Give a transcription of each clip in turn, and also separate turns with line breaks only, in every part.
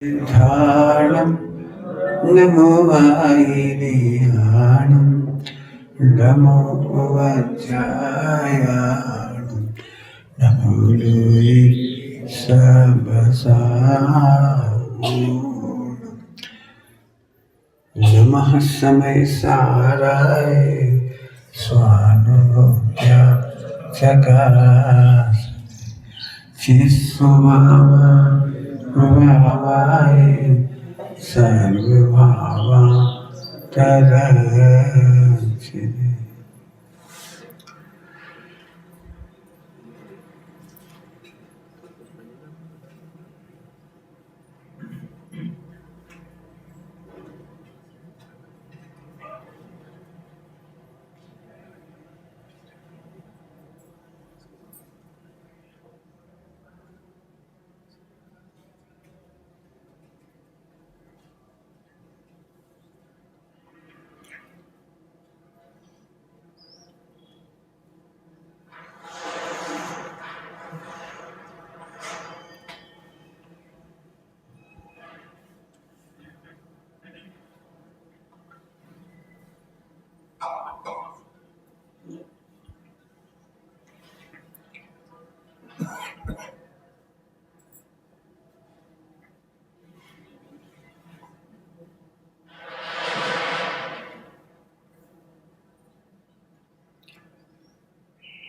ധാളം നമോ വായിലിയാണം നമോ വജ്രായാണം നമോ Louis സബസാവൂണം നമഃ സമയ സാരായ സ്വാനുഭൂത്യ ചകാശ ചിസ്വഭാവ भावाय सर्वभावा तरच्छिदे।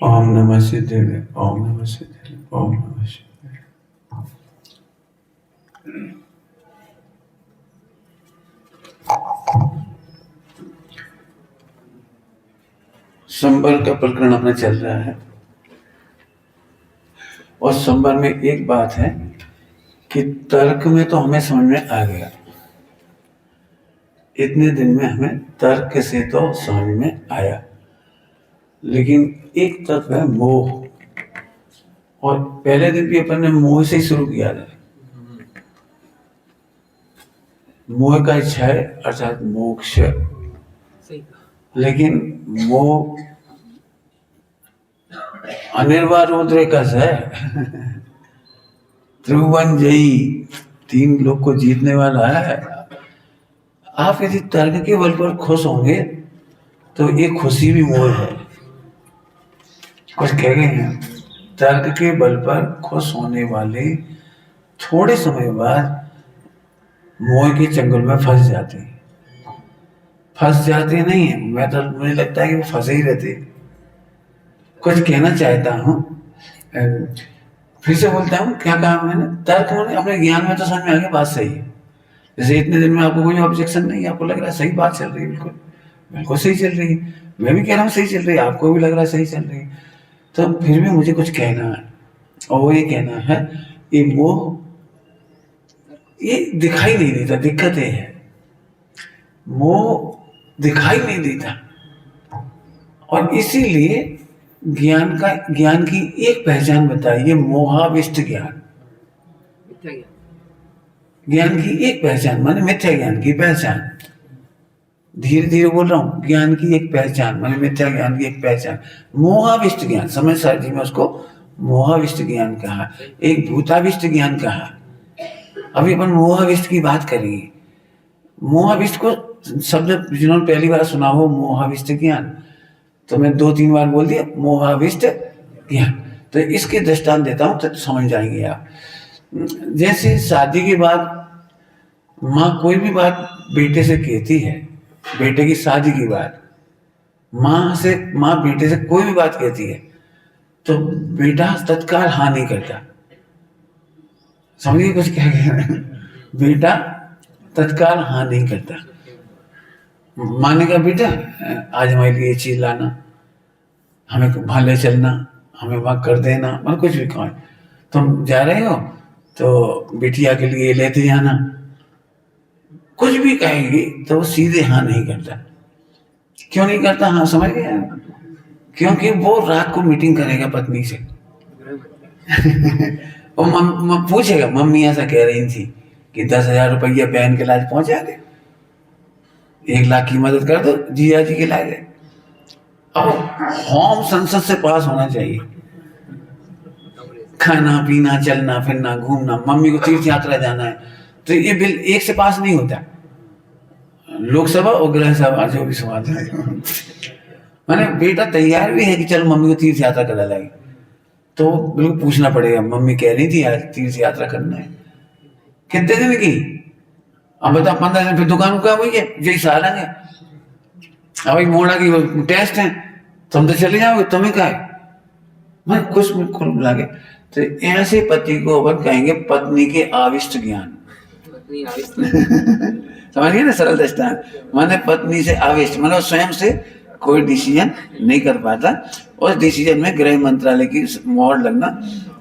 ओम नमः सिद्धाय, ओम नमः सिद्धाय, ओम नमः सिद्धाय। संबर का प्रकरण अपना चल रहा है और संबर में एक बात है कि तर्क में तो हमें समझ में आ गया, इतने दिन में हमें तर्क से तो समझ में आया, लेकिन एक तत्व है मोह। और पहले दिन भी अपन ने मोह से ही शुरू किया था। मोह का इच्छा है अर्थात मोक्ष, लेकिन मोह अनिर्वाण रुद्रेकस है त्रिभुवन जयी, 3 लोग को जीतने वाला है। आप यदि तर्क के बल पर खुश होंगे तो ये खुशी भी मोह है। कुछ कह गए हैं, तर्क के बल पर खुश होने वाले थोड़े समय बाद मोह के चंगुल में फंस जाते हैं। फंस जाते नहीं है, मुझे लगता है कि वो फंसे ही रहते। कुछ कहना चाहता हूँ, फिर से बोलता हूँ, क्या कहा मैंने? तर्क मैंने अपने ज्ञान में तो समझ में आ गया, बात सही है। जैसे इतने दिन में आपको कोई ऑब्जेक्शन नहीं, आपको लग रहा है सही बात चल रही है, बिल्कुल बिल्कुल सही चल रही है। मैं भी कह रहा हूँ सही चल रही है, आपको भी लग रहा है सही चल रही है। तो फिर भी मुझे कुछ कहना है, और वो ये कहना है, ये मोह ये दिखाई नहीं देता। दिक्कत ये है, मोह दिखाई नहीं देता, और इसीलिए ज्ञान की एक पहचान बताइए, मोहाविष्ट ज्ञान। ज्ञान की एक पहचान माने मिथ्या ज्ञान की पहचान। धीरे धीरे बोल रहा हूं, ज्ञान की एक पहचान माने मिथ्या ज्ञान की एक पहचान। मोहाविष्ट ज्ञान, समय सारथी में उसको मोहाविष्ट ज्ञान कहा, एक भूताविष्ट ज्ञान कहा। अभी अपन मोहाविष्ट की बात करेंगे। मोहाविष्ट को शब्द जिन्होंने पहली बार सुना हो, मोहाविष्ट ज्ञान, तो मैं 2-3 बार बोल दिया मोहाविष्ट ज्ञान। तो इसके दृष्टांत देता हूं तो समझ जाएंगे आप। जैसे शादी के बाद माँ कोई भी बात बेटे से कहती है, बेटे की शादी की बात माँ बेटे से कोई भी बात कहती है तो बेटा तत्काल हाँ नहीं करता। समझिए कुछ क्या कह रहे हैं? बेटा तत्काल हाँ नहीं करता। माँ ने कहा बेटा आज हमारे लिए ये चीज लाना, हमें वहां ले चलना, हमें वहां कर देना, मतलब कुछ भी कहो, तुम जा रहे हो तो बिटिया के लिए लेते जाना, कुछ भी कहेगी तो वो सीधे हाँ नहीं करता। क्यों नहीं करता? हाँ समझ गया, क्योंकि वो रात को मीटिंग करेगा पत्नी से और पूछेगा मम्मी ऐसा कह रही थी कि 10,000 रुपया बहन के लाज पहुंचा दे, 1 लाख की मदद कर दो जिया जी के लाज। अब होम संसद से पास होना चाहिए, खाना पीना चलना फिरना घूमना, मम्मी को तीर्थ यात्रा जाना है तो ये बिल एक से पास नहीं होता, लोकसभा और गृह सभा जो भी सभा है। मैंने बेटा तैयार भी है कि चलो मम्मी को तीर्थ यात्रा करा लाएगी, तो बिल्कुल पूछना पड़ेगा, मम्मी कह रही थी आज तीर्थ यात्रा करना है, कितने दिन की? अब बता 15 दिन, फिर दुकान का वही है यही साल है, अभी मोड़ा की टेस्ट है, तुम तो चले जाओगे, तुम्हें क्या है? मैं कुछ बिल्कुल लागे। तो ऐसे पति को अपन कहेंगे पत्नी के आविष्ट ज्ञान। समझिए ना, सरल दृष्टांत माने पत्नी से आविष्ट, मतलब स्वयं से कोई डिसीजन नहीं कर पाता, उस डिसीजन में गृह मंत्रालय की मोहर लगना,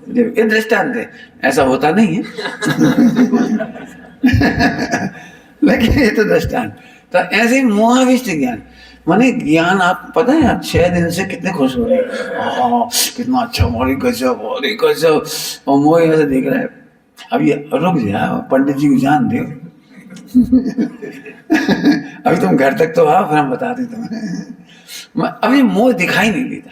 ये दृष्टांत है, ऐसा होता नहीं है। लेकिन ये तो दृष्टांत। तो ऐसे मोहाविष्ट ज्ञान माने ज्ञान, आप पता है आप 6 दिन से कितने खुश हो रहे हैं, कितना अच्छा, मोरी गजब, मोरी गजब, और मोह ऐसे देख रहा है। अब ये रुक जाओ, पंडित जी को जान दे। अभी तुम घर तक तो आओ, फिर हम बताते तुम्हें। अब ये मोह दिखाई नहीं देता।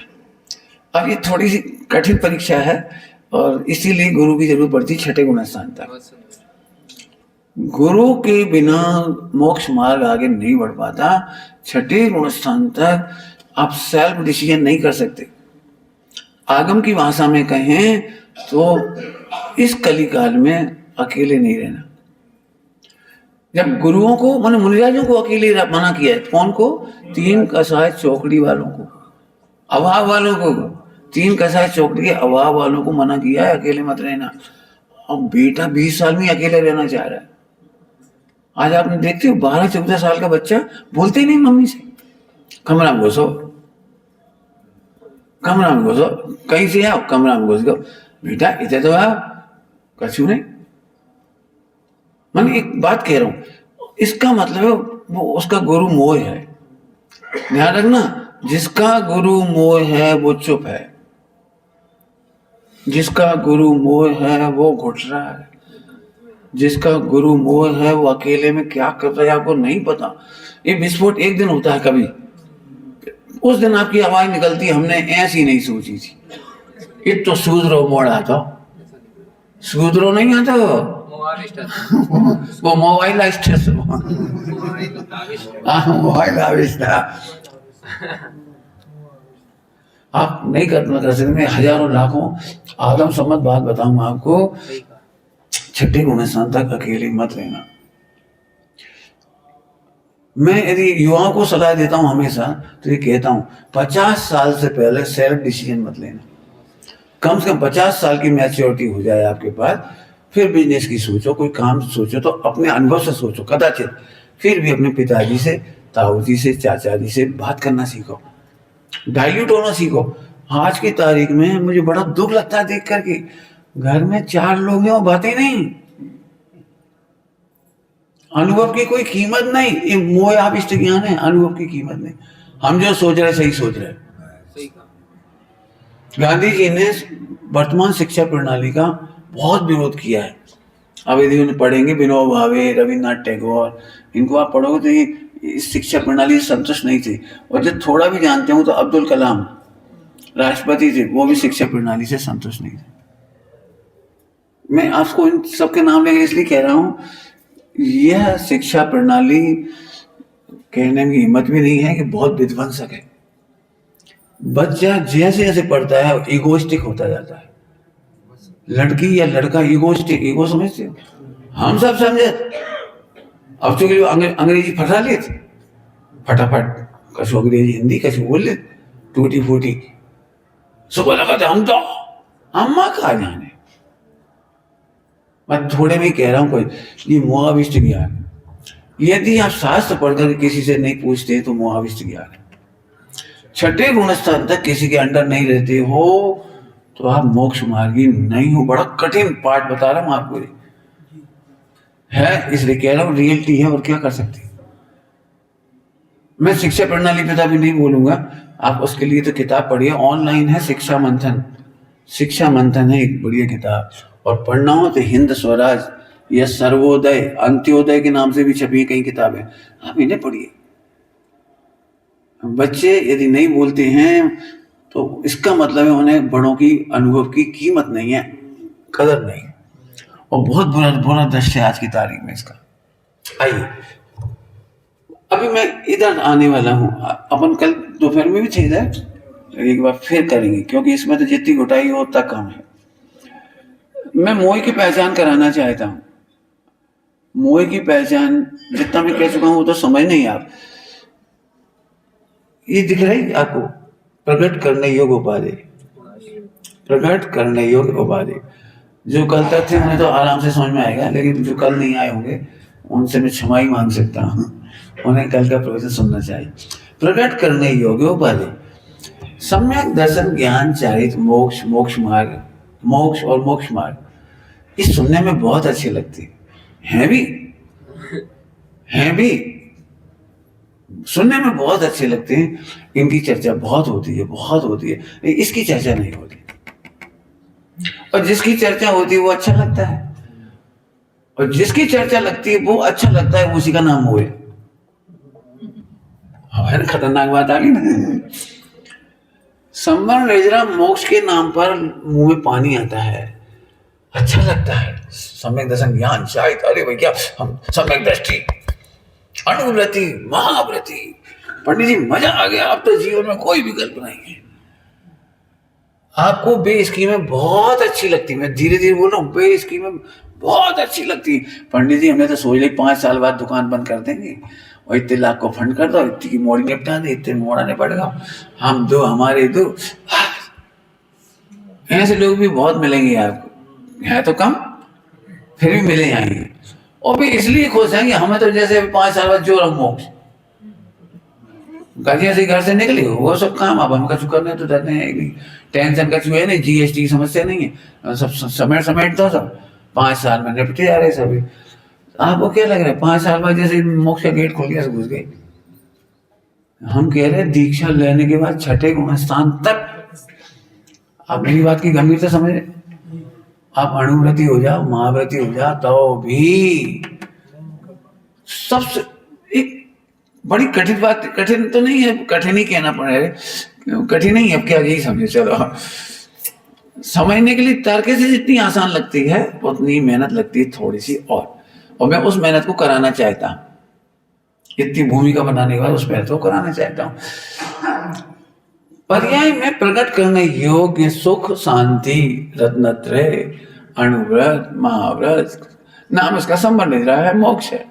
अब ये थोड़ी सी कठिन परीक्षा है, और इसीलिए गुरु की जरूरत पड़ती है छठे गुणस्थान तक। गुरु के बिना मोक्ष मार्ग आगे नहीं बढ़ पाता। छठे गुणस्थान तक आप सेल्फ डिसीजन नहीं कर सकते। आगम की भाषा में कहें तो इस कलिकाल में अकेले नहीं रहना। जब गुरुओं को माने मुनिराजों को अकेले मना किया है, कौन को? 3 कसाय चौकड़ी वालों को, अभाव वालों को, 3 कसाय चौकड़ी के अभाव वालों को मना किया है अकेले मत रहना। अब बेटा 20 साल में अकेले रहना चाह रहा है। आज आपने देखते हो 12-14 साल का बच्चा बोलते ही नहीं मम्मी से, कमरा में घुसो, कमरा में घुसो, कहीं से आओ कमरा में घुस गो, बेटा इधर तो आओ, कछु नहीं। मैं एक बात कह रहा हूं, इसका मतलब है वो उसका गुरु मोह है। ध्यान रखना, जिसका गुरु मोह है वो चुप है, जिसका गुरु मोह है वो घुट रहा है, जिसका गुरु मोह है वो अकेले में क्या कर रहा है आपको नहीं पता। ये विस्फोट एक दिन होता है कभी, उस दिन आपकी आवाज निकलती, हमने ऐसी नहीं सोची थी। ये तो सूद्रो मोड़ आता, सूद्रो नहीं आता, वो मोबाइल मोबाइल आविष्ट। आप नहीं कर सकते। मैं हजारों लाखों आदम सम्मत बात बताऊंगा आपको। छठे गुणस्थान तक अकेले मत रहना। मैं यदि युवाओं को सलाह देता हूं हमेशा, तो ये कहता हूं 50 साल से पहले सेल्फ डिसीजन मत लेना। कम से कम 50 साल की मैच्योरिटी हो जाए आपके पास, फिर बिजनेस की सोचो, कोई काम सोचो तो अपने अनुभव से सोचो। कदाचित फिर भी अपने पिताजी से, ताऊ जी से, चाचा जी से बात करना सीखो, डाइल्यूट होना सीखो। आज की तारीख में मुझे बड़ा दुख लगता है देख करके, घर में 4 लोग हैं और बातें नहीं, अनुभव की कोई कीमत नहीं। ये मोह आविष्ट ज्ञान है, अनुभव की कीमत नहीं। हम जो सोच रहे सही सोच रहे। गांधी जी ने वर्तमान शिक्षा प्रणाली का बहुत विरोध किया है। अब यदि उन्हें पढ़ेंगे, विनोबा भावे, रविन्द्रनाथ टैगोर, इनको आप पढ़ोगे तो ये शिक्षा प्रणाली से संतुष्ट नहीं थे। और जब थोड़ा भी जानते हो तो अब्दुल कलाम राष्ट्रपति थे, वो भी शिक्षा प्रणाली से संतुष्ट नहीं थे। मैं आपको इन सबके नाम लेकर इसलिए कह रहा हूं, यह शिक्षा प्रणाली कहने की हिम्मत भी नहीं है कि बहुत विध्वंसक है। बच्चा जैसे जैसे पढ़ता है ईगोइस्टिक होता जाता है। लड़की या लड़का ईगोइस्टिक, ईगो समझते हो, हम सब समझे। अब चूंकि अंग्रेजी फटा लिए थे, फटाफट कछु अंग्रेजी हिंदी कछु बोल ले, टूटी फूटी। सुबह लगा था हम तो अम्मा कहा जाने। मैं थोड़े में कह रहा हूं, कोई ये मोहाविष्ट ज्ञान। यदि आप शास्त्र पढ़कर किसी से नहीं पूछते तो मोहाविष्ट ज्ञान है। छठे गुणस्थान तक किसी के अंडर नहीं रहते हो तो आप मोक्ष मार्गी नहीं हो। बड़ा कठिन पाठ बता रहा हूं आपको है, इसलिए कह रहा हूं, रियलिटी है और क्या कर सकते। मैं शिक्षा प्रणाली पे अभी नहीं बोलूंगा, आप उसके लिए तो किताब पढ़िए, ऑनलाइन है शिक्षा मंथन। शिक्षा मंथन है एक बढ़िया किताब, और पढ़ना हो तो हिंद स्वराज या सर्वोदय, अंत्योदय के नाम से भी छपी है कई किताबें, आप इन्हें पढ़िए। बच्चे यदि नहीं बोलते हैं तो इसका मतलब है उन्हें बड़ों की अनुभव की कीमत नहीं है, कदर नहीं। और बहुत बुरा बुरा दृश्य है आज की तारीख में इसका। आइए, अभी मैं इधर आने वाला हूँ, अपन कल दोपहर में भी थे इधर, एक बार फिर करेंगे क्योंकि इसमें तो जितनी घुटाई हो उतना कम है। मैं मोह की पहचान कराना चाहता हूँ। मोह की पहचान जितना मैं कह चुका हूँ वो तो समझ नहीं आप। ये दिख रहा है आपको, प्रकट करने योग्य उपाधि, प्रकट करने योग्य उपाधि। जो कल तक थे उन्हें तो आराम से समझ में आएगा, लेकिन जो कल नहीं आए होंगे उनसे मैं क्षमा ही मांग सकता हूँ, उन्हें कल का प्रवचन सुनना चाहिए। प्रकट करने योग्य उपाधि, सम्यक दर्शन ज्ञान चारित मोक्ष मोक्ष मार्ग, मोक्ष और मोक्ष मार्ग, ये सुनने में बहुत अच्छी लगती है भी, हैं भी, सुनने में बहुत अच्छे लगते हैं। इनकी चर्चा बहुत होती है, बहुत होती है, इसकी चर्चा नहीं होती। और जिसकी चर्चा होती है वो अच्छा लगता है, और जिसकी चर्चा लगती है वो अच्छा लगता है, उसी का नाम मोह है। खतरनाक बात आ गई ना। संवरण रेजरा मोक्ष के नाम पर मुंह में पानी आता है, अच्छा लगता है। सम्यक दर्शन ज्ञान शायद, अरे भैया हम सम्यक दृष्टि, अनुव्रति, महाव्रति, पंडित जी मजा आ गया, अब तो जीवन में कोई विकल्प नहीं है। आपको बे स्कीमें बहुत अच्छी लगती, मैं धीरे धीरे बोल रहा हूँ, बे स्कीमें बहुत अच्छी लगती। पंडित जी हमने तो सोच लिया 5 साल बाद दुकान बंद कर देंगे और इतने लाख को फंड कर दो, इतनी की मोड़ी निपटा दे, इतने मोड़ा नहीं पड़ेगा, हम दो हमारे दो। ऐसे लोग भी बहुत मिलेंगे आपको, है तो कम फिर भी मिले जाएंगे, और भी इसलिए खुश हैं कि हमें तो जैसे 5 साल बाद जो मोक्ष गाजिया से घर से निकले वो सब काम अब हम कछु करने तो डरते हैं, टेंशन कछु है नहीं, जीएसटी की समस्या नहीं है, सब समेट दो, सब 5 साल में निपटे जा रहे सभी। आपको क्या लग रहा है 5 साल बाद जैसे मोक्ष का गेट खोल गया से घुस गए? हम कह रहे हैं दीक्षा लेने के बाद छठे गुणस्थान तक, आप मेरी बात की गंभीरता समझ, आप अणुव्रति हो जाओ, महाव्रति हो जाओ, तो भी सबसे एक बड़ी कठिन बात, कठिन तो नहीं है, कठिन ही कहना पड़ेगा, कठिन नहीं है, अब क्या यही समझे। चलो, समझने के लिए तर्क से जितनी आसान लगती है उतनी मेहनत लगती है थोड़ी सी, और मैं उस मेहनत को कराना चाहता हूँ। इतनी भूमिका बनाने के बाद उस मेहनत को कराना चाहता हूँ। पर्याय में प्रकट करने योग्य सुख शांति रत्नत्रय अणुव्रत महाव्रत, नाम इसका संबंध निद्रा है, मोक्ष है।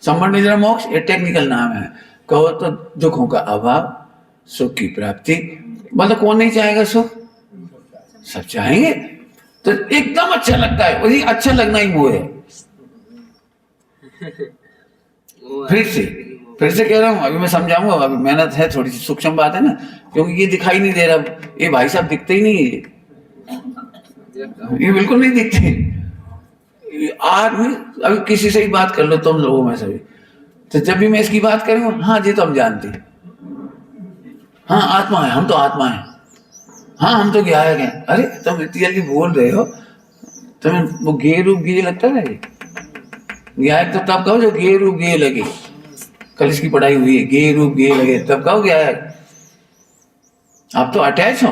संबंध निद्रा मोक्ष ये टेक्निकल नाम है। कहो तो दुखों का अभाव, सुख की प्राप्ति, मतलब कौन नहीं चाहेगा सुख, सब चाहेंगे, तो एकदम अच्छा लगता है, वही अच्छा लगना ही वो है। फिर से कह रहा हूँ, अभी मैं समझाऊंगा, अभी मेहनत है, थोड़ी सी सूक्ष्म बात है ना, क्योंकि ये दिखाई नहीं दे रहा, ये भाई साहब दिखते ही नहीं है, ये बिल्कुल नहीं दिखते। आदमी अभी किसी से ही बात कर लो तुम लोगों में सभी, तो जब भी मैं इसकी बात करूंगा, हाँ जी तो हम जानते हैं, हाँ आत्मा है, हम तो आत्मा है, हाँ हम तो ज्ञायक हैं। अरे तुम इतनी जल्दी बोल रहे हो, तुम्हें वो गे रूप गे लगता है? ज्ञायक तो तब कहो जो गे रूप गे लगे, कल इसकी पढ़ाई हुई है, गे रूप गे लगे तब कहो ज्ञायक। आप तो अटैच हो,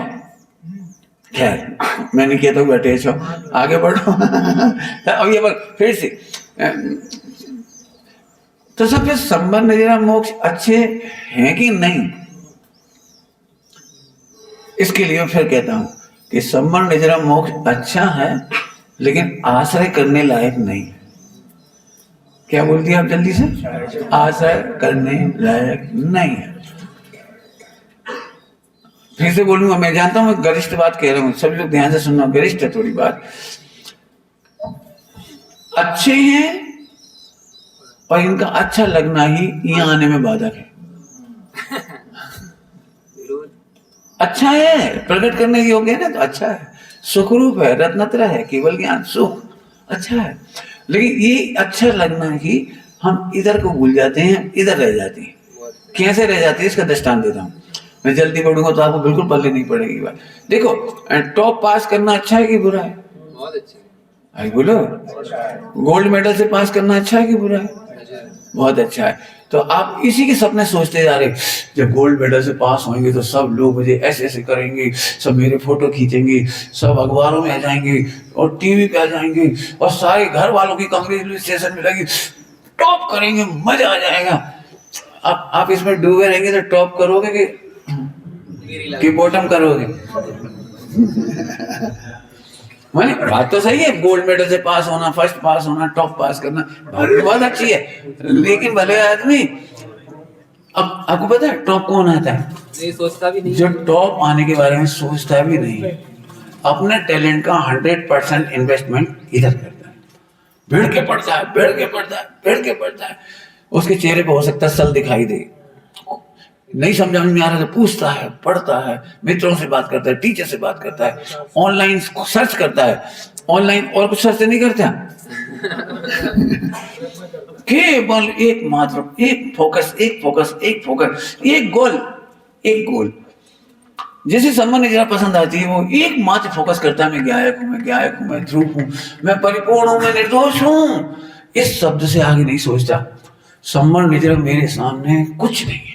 खैर मैं नहीं कहता हूँ अटैच हो, आगे बढ़ो। अब ये फिर से तो सबसे संबंध जरा मोक्ष अच्छे हैं कि नहीं, इसके लिए मैं फिर कहता हूं कि संबंध जरा मोक्ष अच्छा है लेकिन आश्रय करने लायक नहीं। क्या बोल दिया आप जल्दी से? आश्रय करने लायक नहीं है। फिर से बोलूंगा, मैं जानता हूं मैं गरिष्ठ बात कह रहा हूं, सभी लोग ध्यान से सुनना, गरिष्ठ है थोड़ी बात। अच्छे हैं और इनका अच्छा लगना ही यहाँ आने में बाधक है। अच्छा है, प्रकट करने योग्य है ना, तो अच्छा है, सुखरूप है, रत्नत्र है, केवल ज्ञान सुख अच्छा है। लेकिन ये अच्छा लगना ही हम इधर को भूल जाते हैं, इधर रह जाते हैं। कैसे रह जाते हैं इसका दृष्टांत देता हूँ। मैं जल्दी पढ़ूंगा तो आपको बिल्कुल पल्ले नहीं पड़ेगी बात। देखो, टॉप पास करना अच्छा है कि बुरा है?
बहुत अच्छा है।
बोलो, गोल्ड मेडल से पास करना अच्छा है कि बुरा है? बहुत अच्छा है। तो आप इसी के सपने सोचते जा रहे, जब गोल्ड मेडल से पास होंगे तो सब लोग मुझे ऐसे ऐसे करेंगे, सब मेरे फोटो खींचेंगे, सब अखबारों में आ जाएंगे और टीवी पे आ जाएंगे और सारे घर वालों की कांग्रेचुलेशन मिलेगी, टॉप करेंगे, मजा आ जाएगा। आप इसमें डूबे रहेंगे तो टॉप करोगे कि बॉटम करोगे? माने बात तो सही है, गोल्ड मेडल से पास होना, फर्स्ट पास होना, टॉप पास करना, बात बहुत अच्छी है, लेकिन भले आदमी, अब आपको पता है टॉप कौन आता है?
नहीं सोचता भी नहीं,
जो टॉप आने के बारे में सोचता भी नहीं, अपने टैलेंट का 100% इन्वेस्टमेंट इधर करता है, भिड़ के पढ़ता है, भिड़ के पढ़ता है, भिड़ के पढ़ता है। उसके चेहरे पे हो सकता है सल दिखाई दे, नहीं समझ में आ रहा तो पूछता है, पढ़ता है, मित्रों से बात करता है, टीचर से बात करता है, ऑनलाइन सर्च करता है, ऑनलाइन और कुछ सर्च नहीं करता, केवल एकमात्र एक फोकस, एक फोकस, एक फोकस, एक गोल, एक गोल। जैसे सम्मान ने जरा पसंद आती है, वो एकमात्र फोकस करता है, मैं गायक हूं, मैं गायक हूं, मैं ध्रुव हूं, मैं परिपूर्ण हूं, मैं निर्दोष हूं। इस शब्द से आगे नहीं सोचता। सम्मान निजरा मेरे सामने कुछ नहीं है,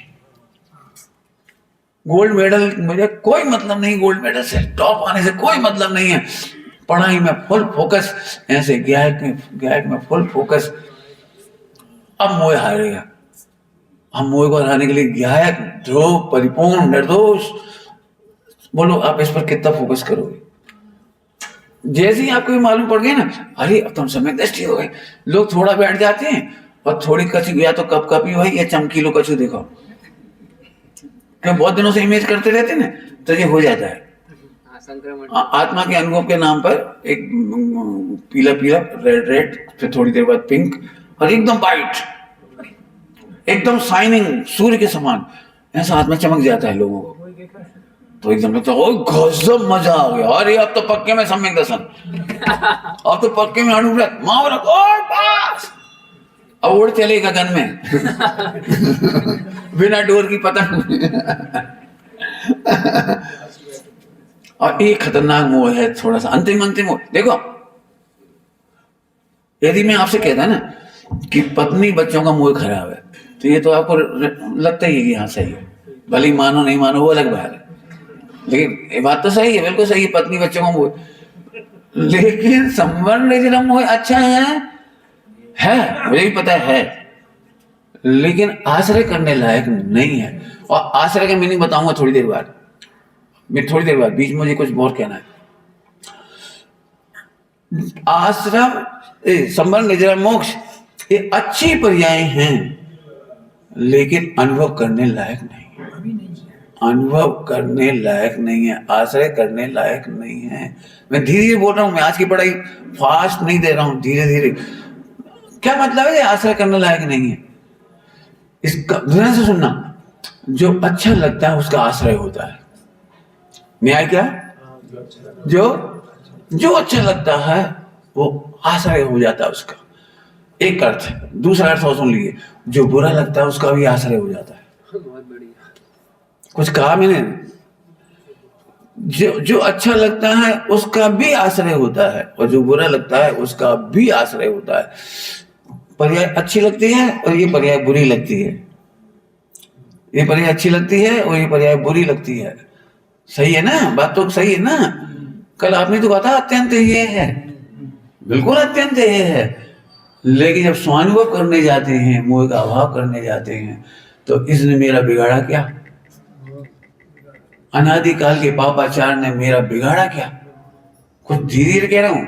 गोल्ड मेडल मुझे कोई मतलब नहीं, गोल्ड मेडल से, टॉप आने से कोई मतलब नहीं है, पढ़ाई में फुल फोकस, ऐसे गायक में फुल फोकस। अब मोह हारेगा, हम मोह को हराने के लिए गायक, ध्रुव, परिपूर्ण, निर्दोष, बोलो आप इस पर कितना फोकस करोगे? जैसे ही आपको मालूम पड़ गया ना, अरे अब तुम समय दृष्टि हो गए, लोग थोड़ा बैठ जाते हैं और थोड़ी कछु, या तो कप कपी हुई या चमकीलो कछु देखो, क्यों बहुत दिनों से इमेज करते रहते ना, तो ये हो जाता है। आत्मा के अनुभव के नाम पर एक पीला पीला, रेड रेड, फिर थोड़ी देर बाद पिंक, और एकदम वाइट, एकदम शाइनिंग, सूर्य के समान, ऐसा आत्मा चमक जाता है लोगों को, तो एकदम लगता है गजब मजा आ गया, अरे अब तो पक्के में सम्यक दर्शन, अब तो पक्के में अनुव्रत महाव्रत, बस अब उड़ चले गगन में बिना डोर की पतंग। और एक खतरनाक मोह है, थोड़ा सा अंतिम मोह। देखो, यदि मैं आपसे कहता ना कि पत्नी बच्चों का मोह खराब है, तो ये तो आपको लगता ही है कि हाँ सही है, भले ही मानो नहीं मानो वो अलग बात है, लेकिन ये बात तो सही है, बिल्कुल सही है, पत्नी बच्चों का मोह। लेकिन संबंध मोह अच्छा है, मुझे भी पता है, लेकिन आश्रय करने लायक नहीं है। और आश्रय का मीनिंग बताऊंगा थोड़ी देर बाद, बीच में मुझे कुछ और कहना है। आश्रम, संबंध, निजरा, मोक्ष, ये अच्छी पर्याय हैं, लेकिन अनुभव करने लायक नहीं है, अनुभव करने लायक नहीं है, आश्रय करने लायक नहीं है। मैं धीरे धीरे बोल रहा हूं, मैं आज की पढ़ाई फास्ट नहीं दे रहा हूं, धीरे धीरे। क्या मतलब है आश्रय करने लायक नहीं है? इसका ध्यान से सुनना, जो अच्छा लगता है उसका आश्रय होता है। न्याय क्या? जो अच्छा लगता है वो आश्रय हो जाता है उसका, एक अर्थ है। दूसरा अर्थ और सुन लीजिए, जो बुरा लगता है उसका भी आश्रय हो जाता है।
बहुत बढ़िया,
कुछ कहा मैंने? जो अच्छा लगता है उसका भी आश्रय होता है, और जो बुरा लगता है उसका भी आश्रय होता है। पर्याय अच्छी लगती है और ये पर्याय बुरी लगती है, ये पर्याय अच्छी लगती है और ये पर्याय बुरी लगती है। सही है ना? बात तो सही है ना? कल आपने तो कहा था अत्यंत ये है, बिल्कुल अत्यंत ये है, लेकिन जब स्वानुभव करने जाते हैं, मोह का अभाव करने जाते हैं, तो इसने मेरा बिगाड़ा क्या? अनादिकाल के पापाचार ने मेरा बिगाड़ा क्या? कुछ धीरे धीरे कह रहा हूं,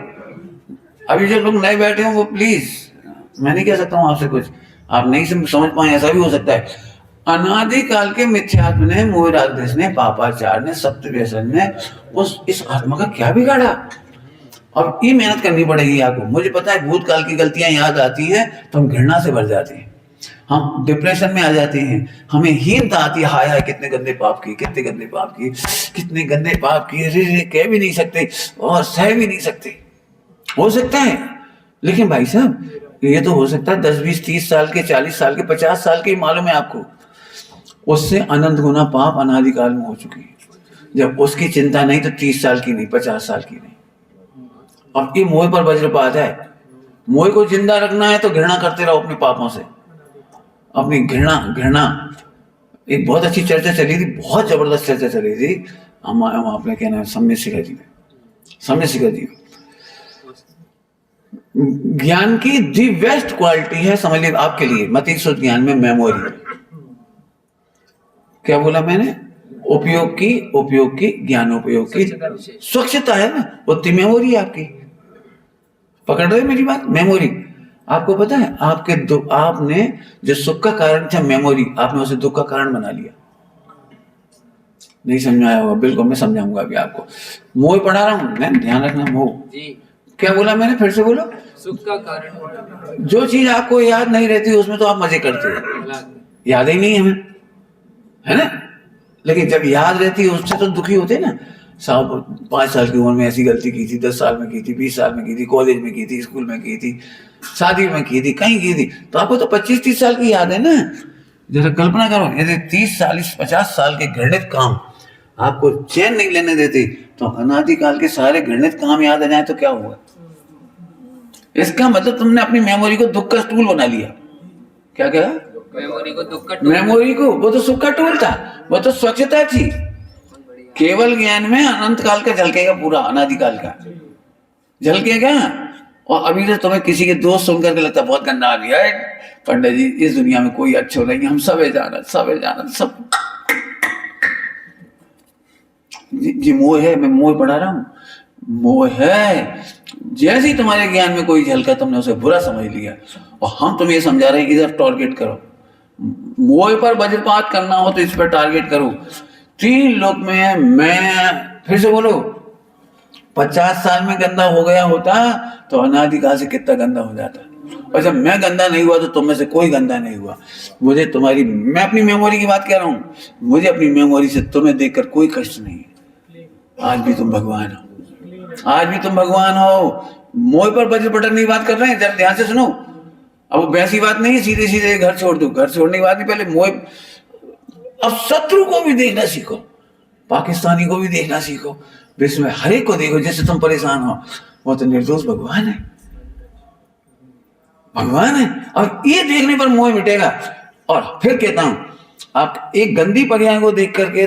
अभी जो लोग नए बैठे हो वो प्लीज, मैं नहीं कह सकता हूं आपसे कुछ, आप नहीं समझ पाए, ऐसा भी हो सकता है। अनादिकाल के मिथ्यात्व ने, मोह राग देश ने, पापाचार ने, सप्त व्यसन ने इस आत्मा का क्या बिगाड़ा? अब ये मेहनत करनी पड़ेगी आपको। मुझे पता है भूतकाल की गलतियां याद आती हैं तो हम घृणा से भर जाते हैं, हम डिप्रेशन में आ जाते हैं, हमें हीनता आती है, हाय हाय कितने गंदे पाप किए, कितने गंदे पाप किए, कितने गंदे पाप किए, रे कह भी नहीं सकते और सह भी नहीं सकते। हो सकता है, लेकिन भाई साहब ये तो हो सकता है 10, 20, 30 साल के, 40 साल के, 50 साल के, मालूम है आपको, उससे अनंत गुना पाप अनादिकाल में हो चुकी है। जब उसकी चिंता नहीं तो 30 साल की नहीं, 50 साल की नहीं। अब ये मोह पर वज्रपात है, मोह को जिंदा रखना है तो घृणा करते रहो अपने पापों से, अपनी घृणा घृणा। एक बहुत अच्छी चर्चा चली थी, बहुत जबरदस्त चर्चा चली थी हम आपने क्या नाम सम्य शिखा जी में, सम्य शिखा जी में। ज्ञान की दी बेस्ट क्वालिटी है, समझ लीजिए आपके लिए मति शुद्ध ज्ञान में मेमोरी। क्या बोला मैंने? उपयोग की ज्ञानोपयोग की स्वच्छता है ना, उतनी मेमोरी है आपकी। पकड़ रहे मेरी बात? मेमोरी। आपको पता है आपने जो सुख का कारण था मेमोरी, आपने उसे दुख का कारण बना लिया। नहीं समझाया होगा, बिल्कुल मैं समझाऊंगा अभी आपको। मोह पढ़ा रहा हूं मैं, ध्यान रखना। मोह क्या बोला मैंने? फिर से बोलो।
सुख का कारण।
जो चीज आपको याद नहीं रहती उसमें तो आप मजे करते हो, याद ही नहीं हमें, है ना? लेकिन जब याद रहती है उससे तो दुखी होते ना। 5 साल की उम्र में ऐसी गलती की थी, 10 साल में की थी, 20 साल में की थी, कॉलेज में की थी, स्कूल में की थी, शादी में की थी, कहीं की थी, तो आपको तो 25-30 साल की याद है ना। जरा कल्पना करो, यदि 30, 40, 50 साल के घृणित काम आपको चैन नहीं लेने देते, तो अनादिकाल के सारे घृणित काम याद आ जाए तो क्या हुआ? इसका मतलब तुमने अपनी मेमोरी को दुख का टूल बना लिया। क्या क्या?
मेमोरी को दुख का टूल।
मेमोरी को, वो तो सुख का टूल था, वो तो स्वच्छता थी। केवल ज्ञान में अनंत काल का झलकेगा, पूरा अनादिकाल का झलकेगा। और अभी तो तुम्हें किसी के दोस्त सुनकर के लगता है बहुत गंदा आ गया है पंडित जी, इस दुनिया में कोई अच्छा नहीं, हम सब जानत सब। जी मोह है, मैं मोह पढ़ा रहा हूं। मोह है, जैसे ही तुम्हारे ज्ञान में कोई झलका तुमने उसे बुरा समझ लिया, और हम तुम्हें समझा रहे हैं कि इधर टारगेट करो। मोह पर वज्रपात करना हो तो इस पर टारगेट करो। 3 लोक में मैं फिर से बोलो, 50 साल में गंदा हो गया होता तो अनादिकाल से कितना गंदा हो जाता। और जब मैं गंदा नहीं हुआ तो तुम में से कोई गंदा नहीं हुआ। मैं अपनी मेमोरी की बात कह रहा हूँ, मुझे अपनी मेमोरी से तुम्हें देखकर कोई कष्ट नहीं है। आज भी तुम भगवान हो, आज भी तुम भगवान हो। मोह पर वज्र पटकने की बात कर रहे हैं, जरा ध्यान से सुनो। अब वो वैसी बात नहीं है सीधे सीधे घर छोड़ दो, घर छोड़ने की बात नहीं। पहले मोह, अब शत्रु को भी देखना सीखो, पाकिस्तानी को भी देखना सीखो, विश्व में हर एक को देखो जिससे तुम परेशान हो, वो तो निर्दोष भगवान है, भगवान है। और ये देखने पर मोह मिटेगा। और फिर कहता हूं, आप एक गंदी पर्याय को देख करके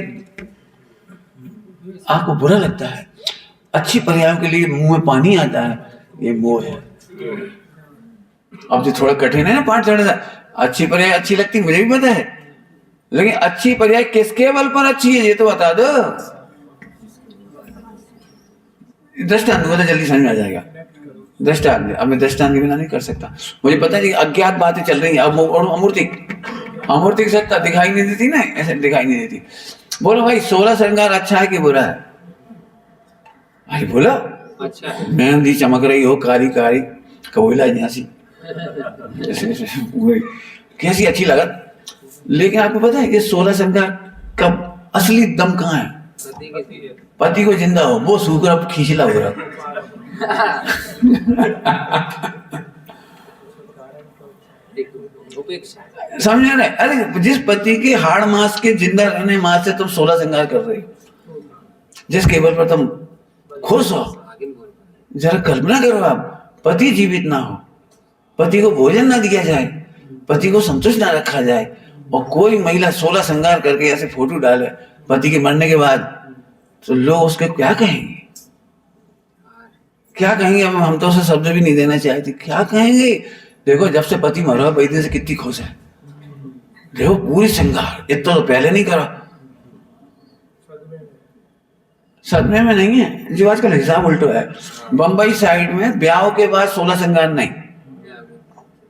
आपको बुरा लगता है, अच्छी पर्यायों के लिए मुंह में पानी आता है, ये मोह है। अब जो थोड़ा कठिन है ना पाठ चढ़ना, अच्छी पर्याय अच्छी लगती मुझे भी पता है, लेकिन अच्छी पर्याय किसके बल पर अच्छी है ये तो बता दो। दृष्टांत को तो जल्दी समझ में आ जाएगा। दृष्टांत, अब मैं दृष्टांत के बिना नहीं कर सकता। मुझे पता है कि अज्ञात बातें चल रही हैं, अब अमूर्तिक सत्ता दिखाई नहीं देती ना, ऐसे दिखाई नहीं देती। बोलो भाई 16 श्रृंगार अच्छा है कि बुरा है? भाई बोलो। अच्छा है। मेहंदी चमक रही हो कारी कारी, कोयला जैसी कैसी अच्छी लगत। लेकिन आपको पता है कि 16 श्रृंगार का असली दम कहाँ है? पति को जिंदा हो, वो सूख रहा खींचला हो रहा। समझ रहे? अरे जिस पति के हाड़ मांस के जिंदा रहने मांस से तुम 16 श्रृंगार कर रहे हो, जिस केवल पर तुम खुश हो, जरा कल्पना करो आप, पति जीवित ना हो, पति को भोजन ना दिया जाए, पति को संतुष्ट ना रखा जाए, और कोई महिला 16 श्रृंगार करके ऐसे फोटो डाले पति के मरने के बाद, तो लोग उसके क्या कहेंगे? क्या कहेंगे? हम तो उसे शब्द भी नहीं देना चाहते, क्या कहेंगे? देखो जब से पति मरा वही से कितनी खुश है, देखो पूरी श्रृंगार, इतना तो पहले नहीं करा। सदमे में नहीं है, जो आजकल हिसाब उल्टो है। बंबई साइड में ब्याह के बाद 16 श्रृंगार नहीं,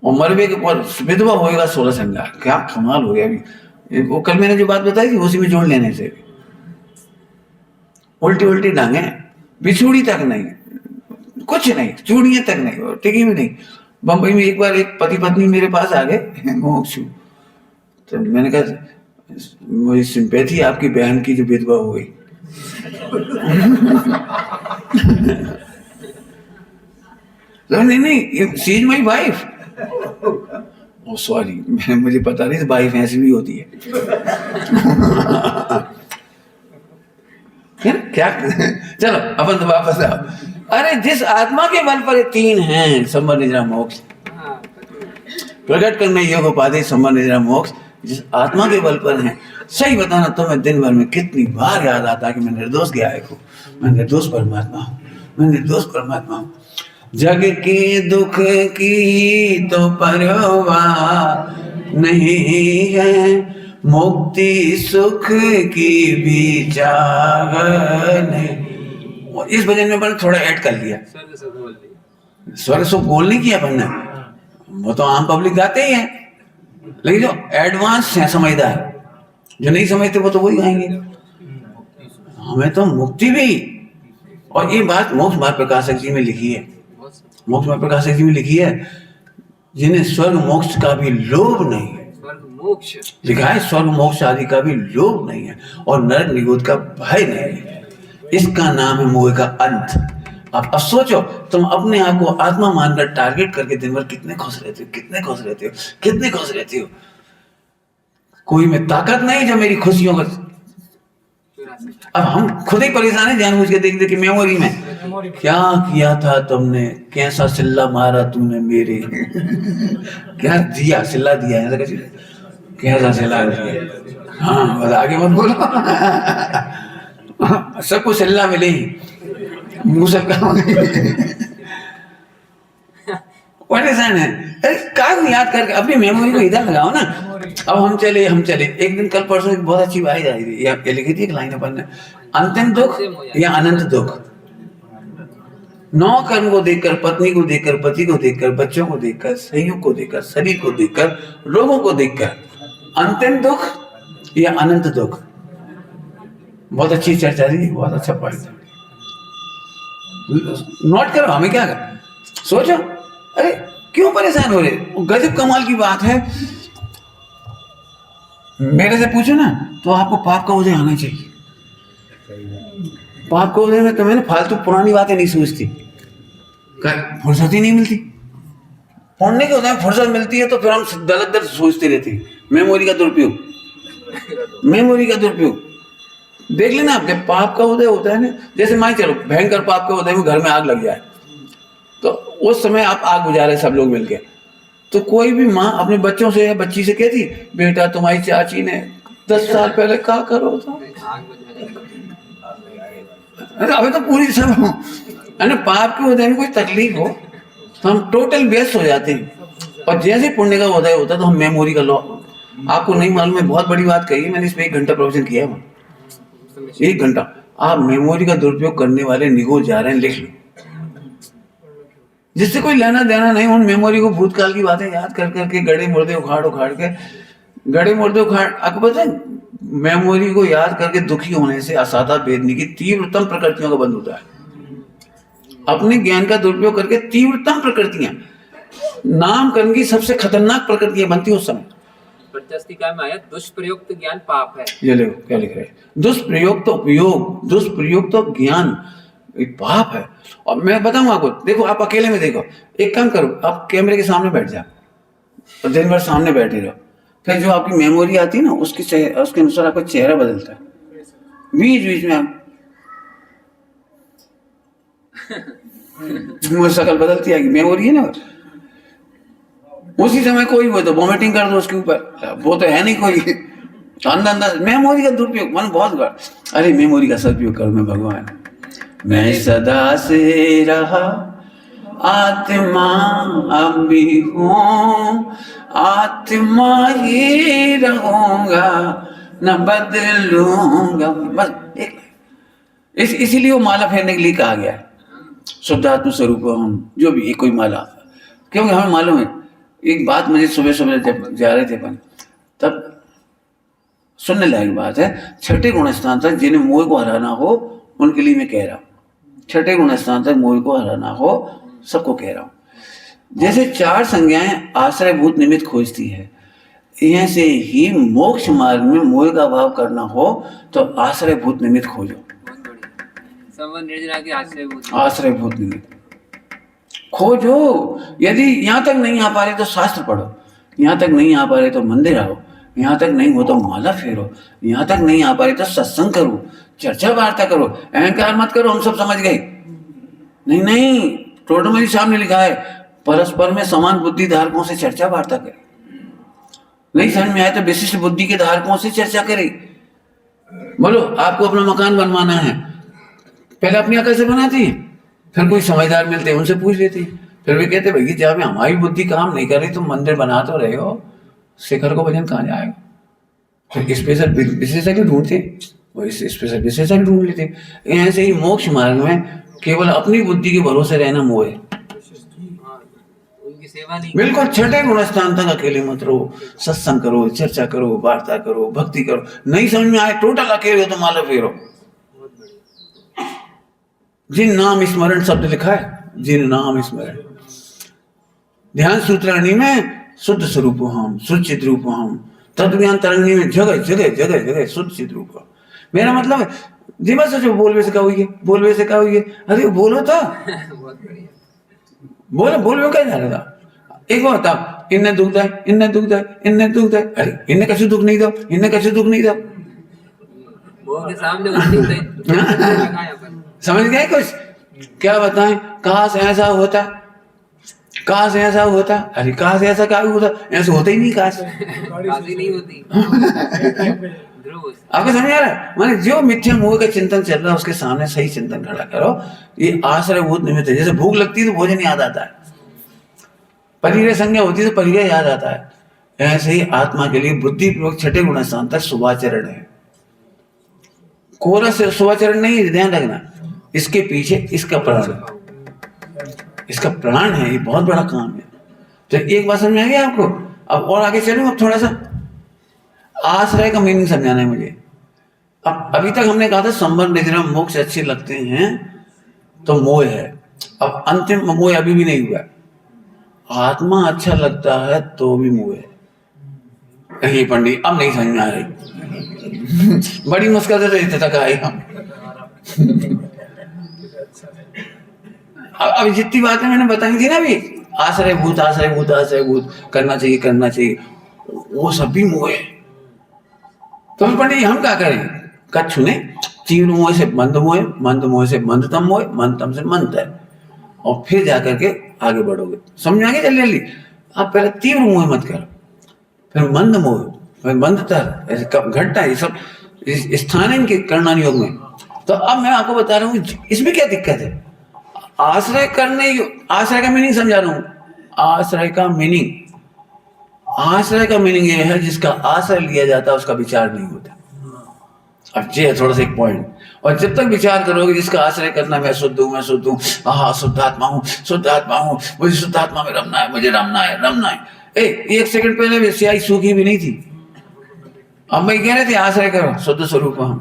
और मरवे के बाद विधवा होएगा 16 श्रृंगार। क्या कमाल हो गया। अभी वो कल मैंने जो बात बताई थी उसी में जोड़ लेने से उल्टी ढंगे, बिछुड़ी तक नहीं, कुछ नहीं, चूड़ियां तक नहीं, टिकी भी नहीं। बंबई में एक बार एक पति पत्नी मेरे पास आ गए मोक्षु, तो मैंने कहा मुझे सिंपैथी आपकी बहन की जो विधवा हो गई। तो नहीं she is my wife. Oh sorry, मुझे पता नहीं वाइफ ऐसी भी होती है। क्या चलो अपन तो वापस आओ। अरे जिस आत्मा के बल पर 3 हैं संबंध निद्रा मोक्ष, प्रकट करने योग उपाधि संबंध निद्रा मोक्ष जिस आत्मा के बल पर है। सही बताना तो मैं दिन भर में कितनी बार याद आता कि मैं निर्दोष गायक हूँ, मैं निर्दोष परमात्मा हूँ, मैं निर्दोष परमात्मा हूँ। जग के दुख की तो परवाह नहीं है, मुक्ति सुख की भी चाह नहीं। और इस भजन में मैंने थोड़ा ऐड कर लिया, स्वर्ग सुख बोल नहीं किया अपन ने, वो तो आम पब्लिक गाते ही है, लेकिन जो एडवांस है समझदार, जो नहीं समझते वो तो वही गाएंगे। हमें तो मुक्ति भी, और ये बात मोक्ष मार्ग प्रकाशक जी में लिखी है, मोक्ष मार्ग प्रकाशक जी में लिखी है, जिन्हें स्वर्ग मोक्ष का भी लोभ नहीं है, लिखा है स्वर्ग मोक्ष आदि का भी लोभ नहीं है और नरक निगोद का भय नहीं है। इसका नाम है मोह का अंत। अब सोचो, तुम अपने आप को आत्मा मानकर टारगेट करके दिन भर कितने खुश रहते हो, कितने खुश रहते हो, कितने खुश रहते हो। कोई में ताकत नहीं जो मेरी खुशियों का, अब हम खुद ही परेशान है जानबूझ के देख देख के मेमोरी में, क्या किया था तुमने, कैसा सिल्ला मारा तूने मेरे क्या दिया, सिल्ला दिया ऐसा कैसे, कैसा सिल्ला दिया। हाँ बस आगे मत बोलो सबको सिल्ला मिले ही, मुंह से परेशान है। अरे काम याद करके अपनी मेमोरी को इधर लगाओ ना। अब हम चले एक दिन कल परसों एक बहुत अच्छी बात आई थी, ये लिखी थी एक लाइन अपन ने, अंतिम दुख या अनंत दुख। नौ कर्म को देखकर, पत्नी को देखकर, पति को देखकर, बच्चों को देखकर, संयोग को देखकर, शरीर को देखकर, लोगों को देखकर, अंतिम दुख या अनंत दुख। बहुत अच्छी चर्चा थी, बहुत अच्छा पॉइंट। नोट करो, हमें क्या कर, सोचो, अरे क्यों परेशान हो रहे। गजब कमाल की बात है, मेरे से पूछो ना तो आपको पाप का उदय आना चाहिए। पाप का उदय में तुम्हें फालतू पुरानी बातें नहीं सोचती, फुर्सत ही नहीं मिलती। पढ़ने के उदय में फुर्सत मिलती है तो फिर हम दलत दल सोचते रहते हैं। मेमोरी का दुरुपयोग, मेमोरी का दुरुपयोग देख लेना। आप जब पाप का उदय होता है ना, जैसे मान चलो भयंकर पाप का उदय में घर में आग लग जाए, तो उस समय आप आग बुझा रहे सब लोग मिलके, तो कोई भी माँ अपने बच्चों से या बच्ची से कहती, बेटा तुम्हारी चाची ने 10 साल पहले क्या करो था। अभी तो पूरी सब है ना, पाप के उदय में कोई तकलीफ हो तो हम टोटल व्यस्त हो जाते हैं। और जैसे पुण्य का उदय होता है तो हम मेमोरी का लॉ, आपको नहीं मालूम है, बहुत बड़ी बात कही है मैंने, इसमें 1 घंटा प्रवचन किया है, 1 घंटा। आप मेमोरी का दुरुपयोग करने वाले निगो जा रहे हैं, लिख लो, जिससे कोई लेना देना नहीं। उन मेमोरी को भूतकाल की बातें याद कर करके गड़े मुर्दे उखाड़ के, गड़े मुर्दे उखाड़, आपको पता है मेमोरी को याद करके दुखी होने से असाधा भेदने की तीव्रतम प्रकृतियों का बंद होता है। अपने ज्ञान का दुरुपयोग करके तीव्रतम प्रकृतियां, नामकरण की सबसे खतरनाक प्रकृतियां बनती है उस समय।
में आया दुष्प्रयुक्त ज्ञान पाप है।
ये देखो क्या लिख रहे हैं, दुष्प्रयुक्त उपयोग, दुष्प्रयुक्त ज्ञान पाप है। और मैं बताऊं आपको, देखो आप अकेले में देखो, एक काम करो, आप कैमरे के सामने बैठ जाओ और दिन भर सामने बैठे रहो, फिर जो आपकी मेमोरी आती है ना उसके अनुसार आपका चेहरा बदलता है। बीच बीच में आप शक्ल बदलती है, मेमोरी है ना। उसी समय कोई वो तो वॉमिटिंग कर दो उसके ऊपर, वो तो है नहीं कोई, अंदर मेमोरी का दुरुपयोग मन बहुत बार। अरे मेमोरी का सदुपयोग करो, मैं भगवान, मैं सदा से रहा आत्मा अब भी हूँ, आत्मा ही रहूंगा न बदलूंगा। बस इसीलिए वो माला फेरने के लिए कहा गया है, शुद्धात्म स्वरूप हम जो भी कोई माला, क्योंकि हमें मालूम है। एक बात मुझे सुबह जब जा रहे थे अपन, तब सुनने लायक बात है। छठे गुण स्थान तक जिन्हें मोह को हराना हो उनके लिए मैं कह रहा हूँ, छठे गुण स्थान तक मोह को हराना हो सबको कह रहा हूँ। जैसे 4 संज्ञाएं आश्रयभूत निमित्त खोजती है, यह से ही मोक्ष मार्ग में मोह का भाव करना हो तो आश्रयभूत निमित्त खोजो। आश्रयभूत निमित्त खोजो। यदि यहाँ तक नहीं आ पा रहे तो शास्त्र पढ़ो, यहाँ तक नहीं आ पा रहे तो मंदिर आओ, यहाँ तक नहीं हो तो माला फेरो, यहाँ तक नहीं आ पा रहे तो सत्संग करो, चर्चा वार्ता करो। अहंकार मत करो हम सब समझ गए, नहीं, टोटमली सामने लिखा है परस्पर में समान बुद्धि धारकों से चर्चा वार्ता करे। नहीं समझ में आए तो विशिष्ट बुद्धि के धारकों से चर्चा करे। बोलो आपको अपना मकान बनवाना है, पहले अपनी अकल से बनाती है, फिर कोई समझदार मिलते हैं उनसे पूछ लेती है, फिर वे कहते भैया जब हमारी बुद्धि काम नहीं कर रही तुम मंदिर बना तो रहे हो, शिखर को वजन कहाँ जाएगा। फिर स्पेशल विशेषज्ञ ढूंढते, वो स्पेशल विशेषज्ञ ढूंढ लेते। ऐसे ही मोक्ष मार्ग में केवल अपनी बुद्धि के भरोसे रहना मोह है।
उनकी सेवा नहीं,
बिल्कुल छठे गुण स्थान तक अकेले मत रहो, सत्संग करो, चर्चा करो, वार्ता करो, भक्ति करो। नहीं समझ में आए टोटल अकेले हो तो माला फेरो। जिन नाम स्मरण शब्द लिखा है, जिन नाम स्मरण, ध्यान सूत्राणी में शुद्ध स्वरूप हम, शुद्ध चित रूप हम, तत्वज्ञान तरंगी में जगह जगह जगह जगह शुद्ध चित रूप। मेरा मतलब है दिमाग से जो बोलवे से क्या हुई है, बोलवे से क्या हुई है, अरे बोलो तो
बहुत बढ़िया,
बोलो बोलवे क्या जा रहा था। एक बार बताओ, इनने दुख है, इनने दुख है, इनने दुख है, अरे इनने कैसे दुख नहीं दो, इनने कैसे दुख नहीं दो,
वो के सामने उल्टी
समझ गए कुछ। क्या बताएं, काश ऐसा होता, काश ऐसा होता, अरे काश ऐसा क्या होता, ऐसा होता ही नहीं, काश
नहीं होती।
आपको समझ आ रहा है। माने जो मिथ्या मोह का चिंतन चल रहा है उसके सामने सही चिंतन खड़ा करो। ये आश्रयभूत निमित्त है। जैसे भूख लगती है तो भोजन याद आता है, परिग्रह संज्ञा होती है तो परिग्रह याद आता है। ऐसे ही आत्मा के लिए बुद्धि पूर्वक छठे गुण स्थान तक शुभाचरण है। कोरा से शुभाचरण नहीं है, ध्यान रखना। इसके पीछे इसका प्राण, इसका प्राण है, ये बहुत बड़ा काम है। तो एक बात समझ में आ गया आपको। अब और आगे चलूं, अब थोड़ा सा आश्रय का मीनिंग समझाना है मुझे। अब अभी तक हमने कहा था संबंध निद्रा मोक्ष अच्छे लगते हैं तो मोह है। अब अंतिम मोह अभी भी नहीं हुआ। आत्मा अच्छा लगता है तो भी मोह है। कहीं पंडित अब नहीं समझ में आ रही बड़ी मुश्किल से इतने तक आए हम। अब जितनी बातें मैंने बताई थी ना अभी, आश्रय भूत आश्रय भूत आश्रय भूत, करना चाहिए करना चाहिए, वो सब भी मोह है। तो पंडित हम क्या करें, कच्छ ने तीव्र मोह से मंद मोह, मंद मोह से मंदतम मोह, मंदतम से मंदतर, और फिर जाकर के आगे बढ़ोगे। समझ में आ गया जल्दी जल्दी। आप पहले तीव्र मोह मत करो, फिर मंद मोह, फिर मंदतर, ऐसे कब घटता है ये सब स्थान है इनके कर्णान योग में। तो अब मैं आपको बता रहा हूँ इसमें क्या दिक्कत है। आश्रय करने, आश्रय का मीनिंग समझा रहा हूँ। आश्रय का मीनिंग, आश्रय का मीनिंग ये है जिसका आश्रय लिया जाता है उसका विचार नहीं होता। अब ये है थोड़ा सा एक पॉइंट। और जब तक विचार करोगे जिसका आश्रय करना, मैं शुद्ध हूँ, मैं शुद्ध हूँ, हाँ शुद्ध आत्मा हूँ, शुद्ध आत्मा हूँ, मुझे शुद्ध आत्मा में रमना है, मुझे रमना है, रमना है। एक सेकंड पहले स्याही सूखी भी नहीं थी। अब मैं कह रहे थे आश्रय करो, शुद्ध स्वरूप हम,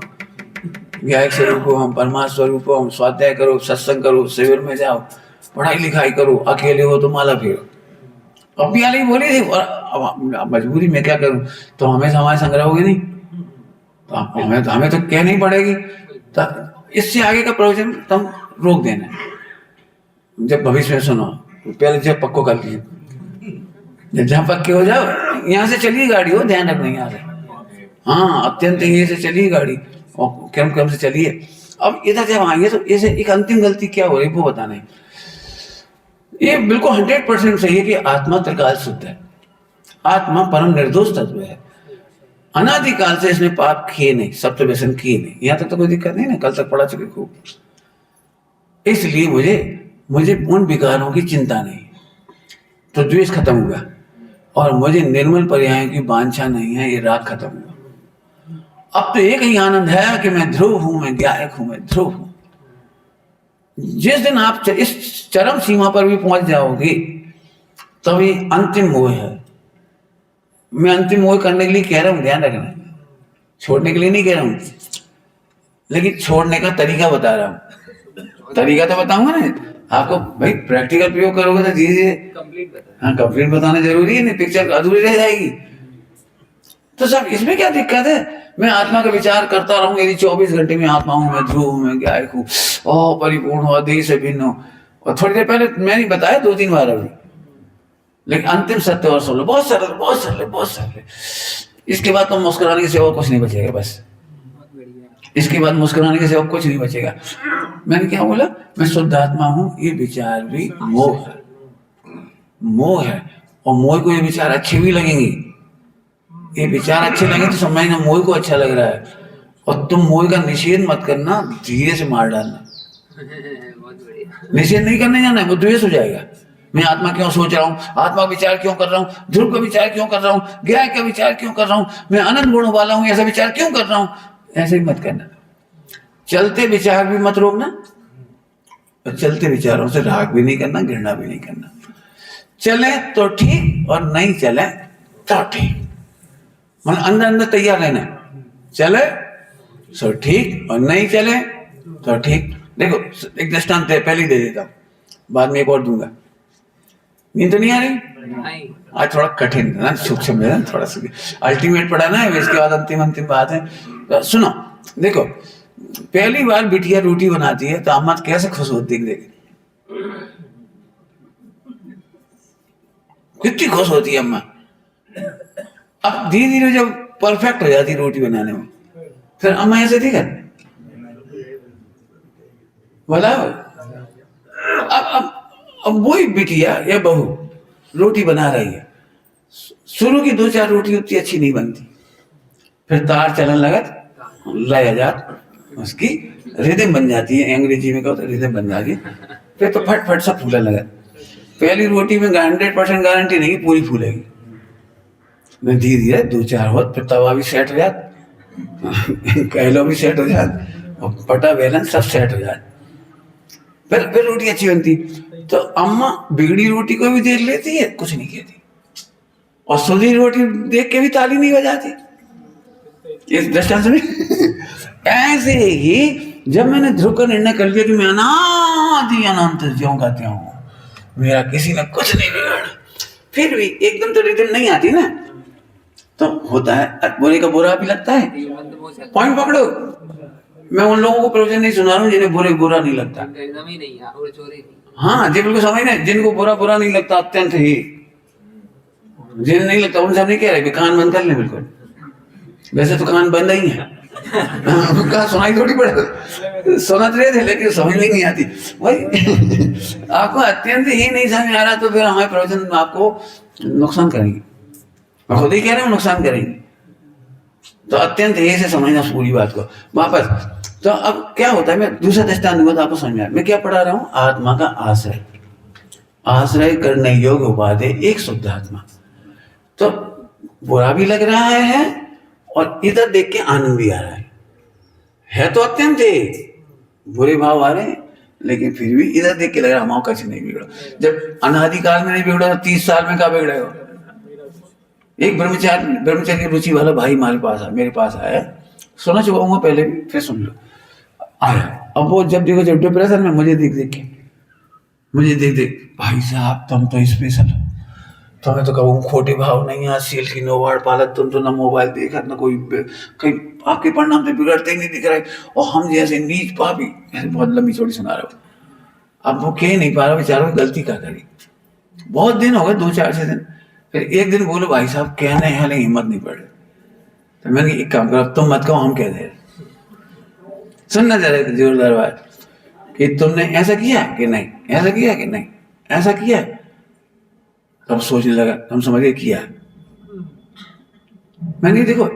ज्ञायक स्वरूप हम, परमात्मा स्वरूप हम, स्वाध्याय करो, सत्संग करो, शिविर में जाओ, पढ़ाई लिखाई करो, अकेले हो तो माला फेरो। अब भी आली बोली थी, और मजबूरी में क्या करूं, तो हमेशा हमारे संग रहोगे नहीं, तो हमें तो कहनी पड़ेगी। तो इससे आगे का प्रवचन तुम रोक देना। जब भविष्य में सुनो, पहले जब पक्को कर लीजिए, जहाँ पक्के हो जाओ, यहाँ से चलिए गाड़ी हो, ध्यान रखना यहाँ से, हाँ अत्यंत ये से चलिए गाड़ी, और क्रम क्रम से चलिए। अब इधर जब आएंगे तो इसे एक अंतिम गलती क्या हो रही वो बताना है। ये बिल्कुल 100% सही है कि आत्मा त्रिकाल शुद्ध है, आत्मा परम निर्दोष तत्व है। अनादिकाल से इसने पाप किए नहीं, सप्त व्यसन किए नहीं, यहाँ तक तो कोई दिक्कत नहीं ना, कल तक पढ़ा चुके खूब। इसलिए मुझे उन विकारों की चिंता नहीं, तो द्वेष खत्म हुआ, और मुझे निर्मल पर्यायों की वांछा नहीं है, ये राग खत्म हुआ। अब तो एक ही आनंद है कि मैं ध्रुव हूं, मैं गायक हूं, मैं ध्रुव हूं। जिस दिन आप इस चरम सीमा पर भी पहुंच जाओगे तभी अंतिम मोह है। मैं अंतिम मोह करने के लिए कह रहा हूं, ध्यान रखना, छोड़ने के लिए नहीं कह रहा हूं, लेकिन छोड़ने का तरीका बता रहा हूं। तरीका तो बताऊंगा ना आपको, भाई प्रैक्टिकल प्रयोग करोगे तो धीरे कंप्लीट बताना जरूरी है, नहीं पिक्चर अधूरी रह जाएगी। तो सब इसमें क्या दिक्कत है। मैं आत्मा का विचार करता रहूंगा, यदि 24 घंटे में आत्मा हूं, मैं ध्रुव हूं, मैं गायक हूं, और परिपूर्ण हो, देह से भिन्न हो। और थोड़ी देर पहले मैंने बताया 2-3 बार अभी, लेकिन अंतिम सत्य और सुन लो, बहुत सरल बहुत सरल बहुत सरल। इसके बाद तो मुस्कुराने के सिवा कुछ नहीं बचेगा, बस इसके बाद मुस्कुराने के सिवा कुछ नहीं बचेगा। मैंने क्या बोला, मैं शुद्ध आत्मा हूं, ये विचार भी मोह है। मोह है, और मोह को ये विचार अच्छे भी लगेंगे, ये विचार अच्छे लगे तो समझना मोह को अच्छा लग रहा है, और तुम मोह का निषेध मत करना, धीरे से मार डालना।
बहुत बढ़िया।
निषेध नहीं करने जाना है, वो द्वेष हो जाएगा। मैं आत्मा क्यों सोच रहा हूँ, आत्मा विचार क्यों कर रहा हूँ, ध्रुव का विचार क्यों कर रहा हूँ, ज्ञान का विचार क्यों कर रहा हूँ, मैं अनंत गुणों वाला हूँ, ऐसा विचार क्यों कर रहा हूँ, ऐसे ही मत करना। चलते विचार भी मत रोकना, और चलते विचारों से राग भी नहीं करना, घृणा भी नहीं करना। चले तो ठीक और नहीं चले तो ठीक, मतलब अंदर अंदर तैयार रहना है। चले तो ठीक और नहीं चले तो ठीक। देखो एक दृष्टांत पहले दे देता हूँ, बाद में एक और दूंगा। नींद तो नहीं आ रही?
नहीं।
आज थोड़ा कठिन है ना, सूक्ष्म है ना, थोड़ा सा अल्टीमेट पढ़ाना है, इसके बाद अंतिम अंतिम बात है। तो सुनो, देखो पहली बार बिटिया रोटी बनाती है तो अम्मा कैसे खुश होती है, देख कितनी खुश होती है अम्मा। अब धीरे धीरे जब परफेक्ट हो जाती है रोटी बनाने में, फिर अम्मा ऐसे थी कर बोला। अब वही बिटिया या बहू रोटी बना रही है, शुरू की 2-4 रोटी उतनी अच्छी नहीं बनती, फिर तार चलन लगत, लय आ जात, उसकी रिदम बन जाती है, अंग्रेजी में कहते रिदम बन जाती है, फिर तो फट फट सब फूलने लगा। पहली रोटी में 100% गारंटी नहीं पूरी फूलेगी, मैं धीरे धीरे 2-4 हो, फिर तवा भी सेट हो जात, कहलो भी सेट हो जात, और पटा बेलन सब सेट हो जात, फिर रोटी अच्छी बनती। तो अम्मा बिगड़ी रोटी को भी देख लेती है, कुछ नहीं कहती, और सुधी रोटी देख के भी ताली नहीं बजाती। इस दृष्टांत में ऐसे ही जब मैंने ध्रुव का निर्णय कर लिया कि मैं अनादि अनंत ज्यों का त्यों हूं, मेरा किसी ने कुछ नहीं बिगाड़ा, फिर भी एकदम तो रिदम नहीं आती ना, तो होता है बुरे का बुरा भी लगता है। पॉइंट पकड़ो, मैं उन लोगों को प्रवचन नहीं सुना रहा हूँ जिन्हें बुरा नहीं लगता।
एकदम ही नहीं, और चोरी नहीं।
हाँ जी बिल्कुल समझ रहे, जिनको बुरा नहीं लगता अत्यंत ही, जिन्हें नहीं लगता उनसे हम नहीं कह रहे कि कान बंद कर ले, बिल्कुल वैसे तो कान बंद ही है, कहा सुनाई थोड़ी पड़े, सुना तो रहे थे लेकिन समझ में नहीं आती वही। आपको अत्यंत ही नहीं समझ आ रहा तो फिर हमारे प्रवचन आपको नुकसान करेंगे, मैं खुद ही कह रहा हूँ नुकसान करेंगे। तो अत्यंत ही से समझना पूरी बात को वापस। तो अब क्या होता है, मैं दूसरा दृष्टांत दूंगा तो आपको समझ में आए। मैं क्या पढ़ा रहा हूँ, आत्मा का आश्रय, आश्रय करने योग्य उपाधि एक शुद्ध आत्मा। तो बुरा भी लग रहा है और इधर देख के आनंद भी आ रहा है तो अत्यंत ही बुरे भाव आ रहे हैं, लेकिन फिर भी इधर देख के लग रहा है मौका से नहीं बिगड़ा। जब अनादिकाल में नहीं बिगड़ा तो 30 साल में क्या बिगड़ेगा। एक ब्रह्मचर्य रुचि वाला भाई मेरे पास आया, सुना चुका पहले भी, फिर सुन लो। आया, अब वो जब डिप्रेशन में मुझे देख भाई साहब तुम तो स्पेशल हो, तुम्हें तो कहूँ खोटे भाव नहीं है, सील की नोवाड़ पालत, तुम तो ना मोबाइल देखा ना कोई कहीं, आपके परिणाम तो बिगड़ते ही नहीं दिख रहे, और हम जैसे नीच पापी, ऐसे बहुत लंबी चौड़ी सुना रहा हूँ। अब वो कह नहीं पा रहा बेचारों की गलती क्या करी। बहुत दिन हो गए, 2-4 दिन, फिर एक दिन बोलो भाई साहब कहने हैं लेकिन हिम्मत नहीं पड़ रही, तो मैंने एक काम करो तुम मत कहो हम कह दे, सुनना जरा जोरदार बात कि तुमने ऐसा किया कि नहीं, ऐसा किया कि नहीं, ऐसा किया। तब सोचने लगा, हम समझ गए किया। मैंने देखो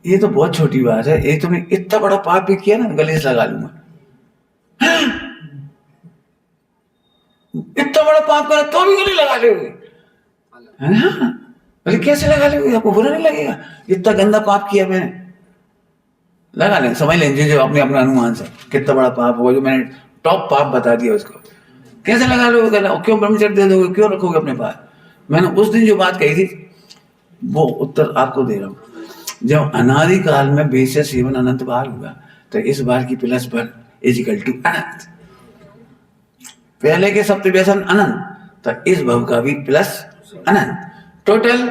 ये तो बहुत छोटी बात है, ये तुमने इतना बड़ा पाप भी किया ना, गले से लगा लूंगा। इतना बड़ा पाप करा तो भी गले लगा लोगे, है ना? बोले कैसे लगा लोगे, आपको बुरा नहीं लगेगा? इतना गंदा पाप किया मैंने, लगा लें, समझ लें जो अपने अपने अनुमान से कितना बड़ा पाप होगा, जो मैंने टॉप पाप बता दिया उसको कैसे लगा लोगे गला, क्यों ब्रह्मचर्य दे दोगे, क्यों रखोगे अपने पास। मैंने उस दिन जो बात कही थी वो उत्तर आपको दे रहा हूं। जब अनादि काल में बेश सेवन अनंत बार होगा तो इस बार की प्लस पर इजिकल टू अनंत, पहले के सप्त व्यसन अनंत, तो इस भव का भी प्लस अनंत, टोटल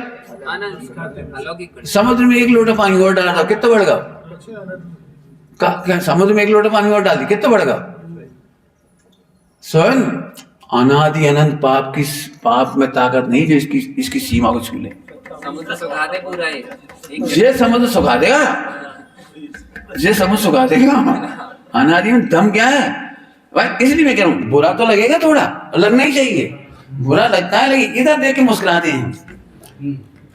अनंत। समुद्र में 1 लोटा पानी और डाल दो कितना बढ़ गया, समुद्र में 1 लोटा पानी और डाल दी कितना बढ़ गया। स्वयं अनादि अनंत पाप में ताकत नहीं जो इसकी सीमा को छू ले।
समुद्र सुखा दे पूरा है,
ये समुद्र सुखा देगा, ये समुद्र सुखा देगा। अनादि में दम क्या है भाई, इसलिए मैं कह रहा हूँ बुरा तो लगेगा, थोड़ा लगना ही चाहिए, बुरा लगता है, लेकिन इधर देख के मुस्कुराते हैं।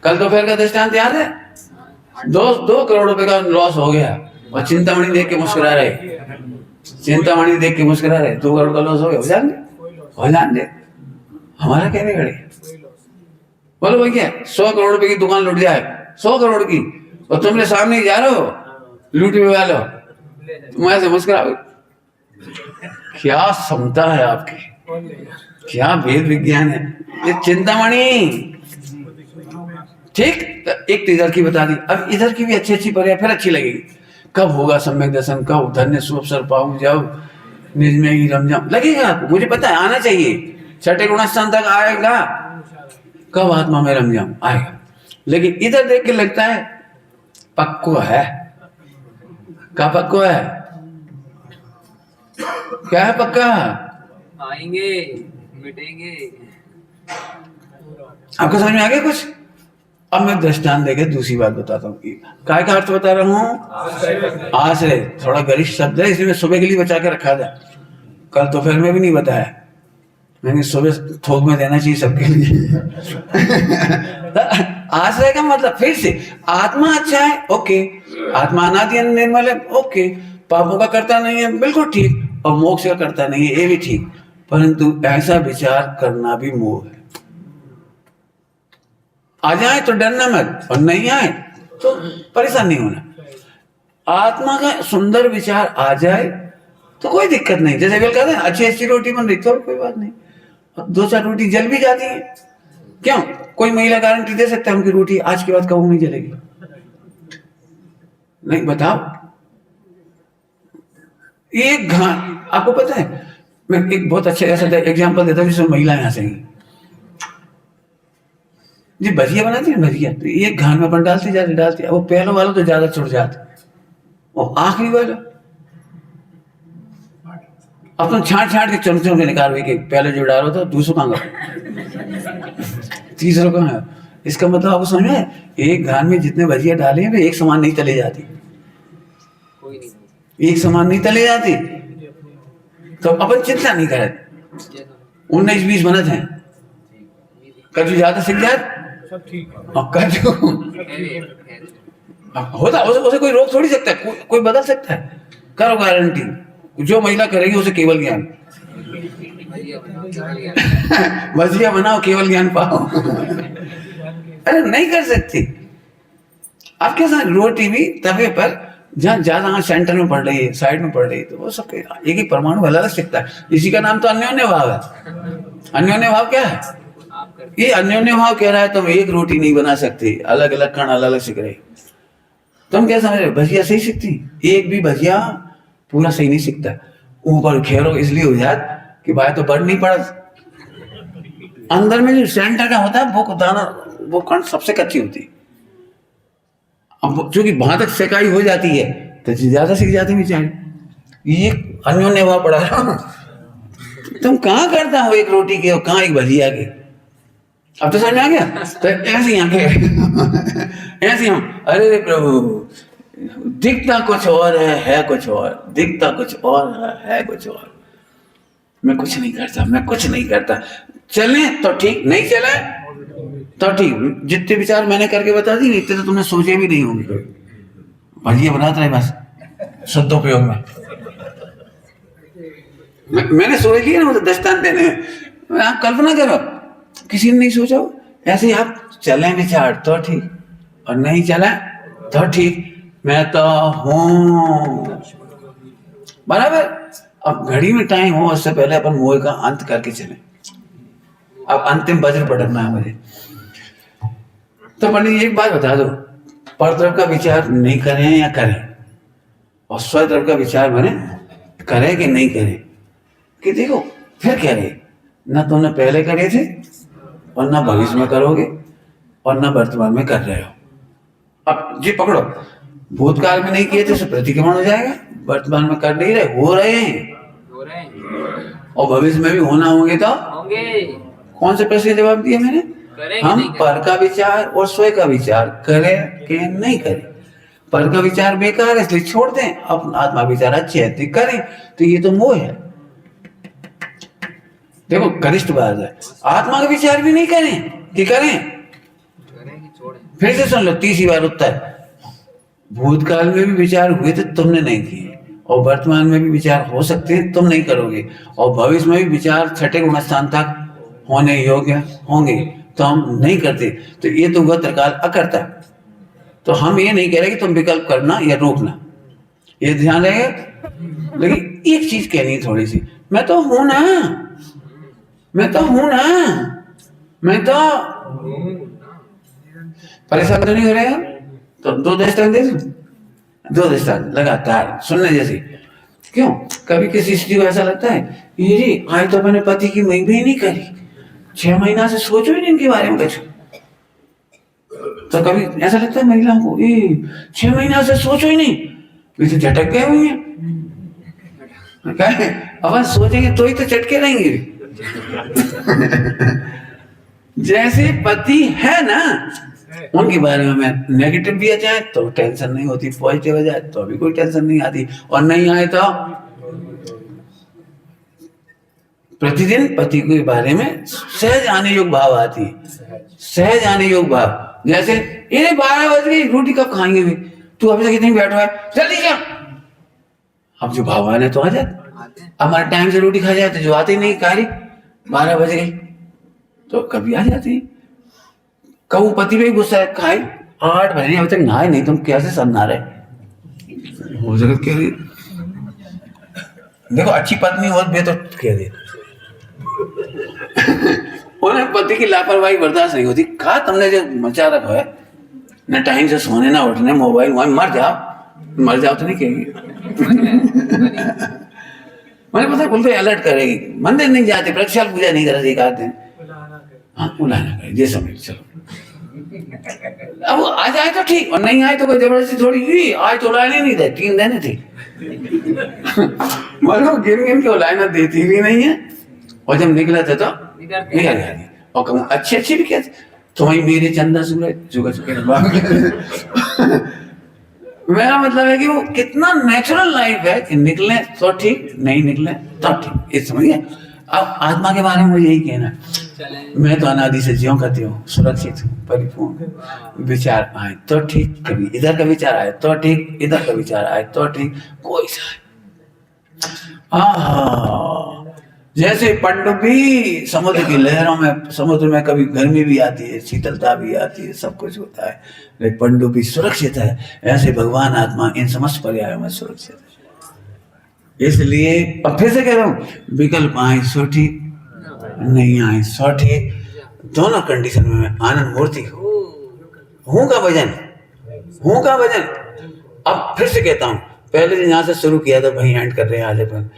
कल दोपहर का दृष्टांत याद है? 2 करोड़ रुपए का लॉस हो गया और चिंतामणि देख के मुस्कुरा रहे, चिंतामणि देख के मुस्कुरा रहे। 2 करोड़ का लॉस हो गया, हो जाने हमारा क्या बिगड़े? बोलो भैया 100 करोड़ रुपए की दुकान लुट जाए, 100 करोड़ की, और तुमने सामने ही जा रहे हो लूटने वाले हो, तुम ऐसे मुस्कुराओ? क्या क्षमता है आपकी, क्या वेद विज्ञान है ये चिंतामणि। ठीक, एक तो इधर की बता दी, अब इधर की भी अच्छी अच्छी पढ़िया, फिर अच्छी लगेगी। कब होगा सम्यक दर्शन, कब धन्य सुअवसर पाऊं, जब निज में ही रम जाऊं, लगेगा आपको, मुझे पता है आना चाहिए। छठे गुणस्थान तक आएगा, कब आत्मा में रम जाऊं, आएगा। लेकिन इधर देख के लगता है पक्को है। क्या पक्को है? क्या है पक्का?
आएंगे, मिटेंगे।
आपको समझ में आ गया कुछ? अब मैं दृष्टांत देके दूसरी बात बताता हूँ। काय का अर्थ बता रहा हूँ? आश्रय थोड़ा गरिष्ठ शब्द है, इसलिए मैं सुबह के लिए बचा के रखा था, कल दोपहर में भी नहीं बताया। मैंने सुबह थोक में देना चाहिए सबके लिए। आश्रय का मतलब फिर से आत्मा अच्छा है, ओके, आत्मा अनादि निर्मल है, ओके, पापों का करता नहीं है, बिल्कुल ठीक, और मोक्ष का करता नहीं है, ये भी ठीक, परंतु ऐसा विचार करना भी मोह है। आ जाए तो डरना मत, और नहीं आए तो परेशान नहीं होना। आत्मा का सुंदर विचार आ जाए तो कोई दिक्कत नहीं। जैसे कल कहते हैं अच्छी अच्छी रोटी बन रही तो कोई बात नहीं, 2-4 रोटी जल भी जाती है, क्यों? कोई महिला गारंटी दे सकता है उनकी रोटी आज के बाद कभी नहीं जलेगी? नहीं, बताओ। एक घान, आपको पता है, मैं एक बहुत अच्छा ऐसा एग्जांपल देता हूँ जिसमें महिला यहाँ से जी भजिया बनाती है, भजिया तो एक घान में अपन डालती, वो पहले वाला तो ज्यादा छुट जाते, और आखिरी वाला अब तुम छाट के चमचों के निकाल के पहले जो डालो तो दूसरों कहाँ गए, तीसरों कहाँ है। इसका मतलब आपको समझ में, एक घान में जितने भजिया डाले हैं वे एक समान नहीं तले जाती,
कोई नहीं,
एक समान नहीं तले जाती, तो अपन चिंता नहीं करे। 19-20 बनत हैं, कजू ज्यादा सीख जाए,
सब ठीक है।
और कजू होता उसे कोई रोक थोड़ी सकता है, कोई बदल सकता है। करो गारंटी, जो महिला करेगी उसे केवल ज्ञान, भजिया बनाओ केवल ज्ञान पाओ। अरे नहीं कर सकती। आप कैसा, रोटी भी तवे पर जहाँ ज्यादा सेंटर में पड़ रही है, साइड में पड़ रही है, तो वो सब एक ही परमाणु अलग अलग सकता है। इसी का नाम तो अन्योन्य भाव है। अन्योन्य भाव क्या है? ये अन्योन्य भाव कह रहा है तुम एक रोटी नहीं बना सकते, अलग अलग कण अलग अलग सीख रहे। तुम क्या समझ रहे? भजिया सही सीखती, एक भी भजिया पूरा सही नहीं सीखता। ऊपर खेरो इसलिए हो जात कि भाई तो बढ़ नहीं पड़ा, अंदर में जो सेंटर का होता है वो दाना, वो कण सबसे कच्ची होती। अब चूंकि वहां तक सेकाई हो जाती है तो ज्यादा सीख जाती बेचारी। ये अन्योन्य भाव पड़ा है। तुम कहाँ करता हो एक रोटी के और कहाँ एक भजिया के? अब तो समझ में आ गया। तो ऐसी आंखें ऐसी हम, अरे प्रभु दिखता कुछ और है कुछ और, दिखता कुछ और है कुछ और। मैं कुछ नहीं करता, मैं कुछ नहीं करता। चले तो ठीक, नहीं चले तो ठीक। जितने विचार मैंने करके बता दी इतने तो तुमने सोचे भी नहीं होंगे। भजिया बनाते रहे बस शुद्धोपयोग में। मैंने सोच लिया ना, मतलब दृष्टांत देने में। आप कल्पना करो, किसी ने नहीं सोचा हो। ऐसे ही आप चले विचार तो ठीक, और नहीं चला तो ठीक, मैं तो हूं बराबर। अब घड़ी में टाइम हो, उससे पहले अपन मोह का अंत करके चले। अब अंतिम वज्र पटकना है मुझे। तो पंडित एक बात बता दो, पर तरफ का विचार नहीं करें या करें, और स्व तरफ का विचार बने करें कि नहीं करें, कि देखो फिर कह रहे ना तुमने पहले करे थे, और ना भविष्य में करोगे, और ना वर्तमान में कर रहे हो। अब जी पकड़ो, भूतकाल में नहीं किए थे तो प्रतिक्रमण हो जाएगा, वर्तमान में कर नहीं रहे, हो रहे हैं, और भविष्य में भी होना होंगे तो
होंगे।
कौन से प्रश्न जवाब दिए मैंने? हम पर का विचार और स्वयं का विचार करें कि नहीं करें। पर का विचार बेकार है इसलिए छोड़ दें, अपना आत्मा विचार अच्छे है तो करें। तो ये तो मोह है। देखो कनिष्ठ बात है, आत्मा का विचार भी नहीं करें कि करें। फिर से सुन लो, तीसरी बार उत्तर, भूतकाल में भी विचार हुए थे, तुमने नहीं किए, और वर्तमान में भी विचार हो सकते हैं, तुम नहीं करोगे, और भविष्य में भी विचार छठे गुण स्थान तक होने योग्य होंगे, तो हम नहीं करते। तो ये तो हुआ त्रिकाल अकर्ता। तो हम ये नहीं कह रहे कि तुम विकल्प करना या रोकना, ये ध्यान रहेगा। लेकिन एक चीज कहनी है थोड़ी सी, मैं तो हूं ना, मैं तो हूं ना, मैं तो परेशान तो नहीं हो रहे हैं। तो दो दृष्टांत दे दूं, दो दृष्टांत लगातार सुनने जैसे। क्यों कभी किसी स्त्री को ऐसा लगता है ये आज तो मैंने पति की महिमा ही नहीं करी, 6 महीना से सोचो ही नहीं इनके बारे में कुछ। तो कभी ऐसा लगता है महिलाओं को, ये 6 महीना से सोचो ही नहीं, तो झटक गए हुए हैं। अब सोचेंगे तो ही तो चटके रहेंगे। जैसे पति है ना, उनके बारे में मैं नेगेटिव भी आ जाए तो टेंशन नहीं होती, पॉजिटिव आ जाए तो भी कोई टेंशन नहीं आती, और नहीं आए तो प्रतिदिन पति के बारे में सहज आने योग भाव आती है, सहज आने योग भाव। जैसे ये 12 बज गई, रोटी कब खाएंगे भी, तू अभी तक कितनी बैठा है, जल्दी जा। अब जो भाव आने तो आ जाते, हमारे टाइम से रोटी खा जाते, जो आते ही नहीं, कारी 12 बज गई तो कभी आ जाती। कहूँ पति पे गुस्सा है, खाए 8 बजे अभी तक नहाए नहीं, तुम कैसे सब नहा रहे हो जगत के लिए। देखो अच्छी पत्नी हो बे तो कह दे उन्हें पति की लापरवाही बर्दाश्त नहीं होती। कहा तुमने जो मचा रखा है, न टाइम से सोने ना उठने, मोबाइल मर जाओ तो नहीं कहेगी। मैंने पता बोलते अलर्ट करेगी, मंदिर नहीं जाते, प्रक्षाल पूजा नहीं कर रहे, दिन हाँ उलाना करे जैसा मिल चलो। अब वो आ जाए तो ठीक, और नहीं आए तो कोई जबरदस्ती थोड़ी हुई, आज तो लाने नहीं थे, 3 देने थे। मतलब गिन के लाना देती भी नहीं है, और जब निकला था तो निकल गया। और कहूँ अच्छी भी कहते, तुम्हें मेरे चंदा सूरज जुगा चुके। मेरा मतलब है कि वो कितना नेचुरल लाइफ है कि निकले तो ठीक, नहीं निकले तो ठीक, ये समझिए। अब आत्मा के बारे में मुझे यही कहना, मैं तो अनादि से ज्यों करती हूँ, सुरक्षित परिपूर्ण। विचार आए तो ठीक, कभी इधर का विचार आए तो ठीक, इधर का विचार आए तो ठीक, कोई सा जैसे पनडुब्बी समुद्र की लहरों में, समुद्र में कभी गर्मी भी आती है, शीतलता भी आती है, सब कुछ होता है, लेकिन पनडुब्बी सुरक्षित है। ऐसे भगवान आत्मा इन समस्त पर्यायों में सुरक्षित है। इसलिए अब फिर से कह रहा हूँ, विकल्प आए सो ठीक, नहीं आए सो ठीक, दोनों कंडीशन में मैं आनंद मूर्ति हूँ का भजन। अब फिर से कहता हूँ, पहले दिन यहाँ से शुरू किया था, वहीं एंड कर रहे हैं आज अपन।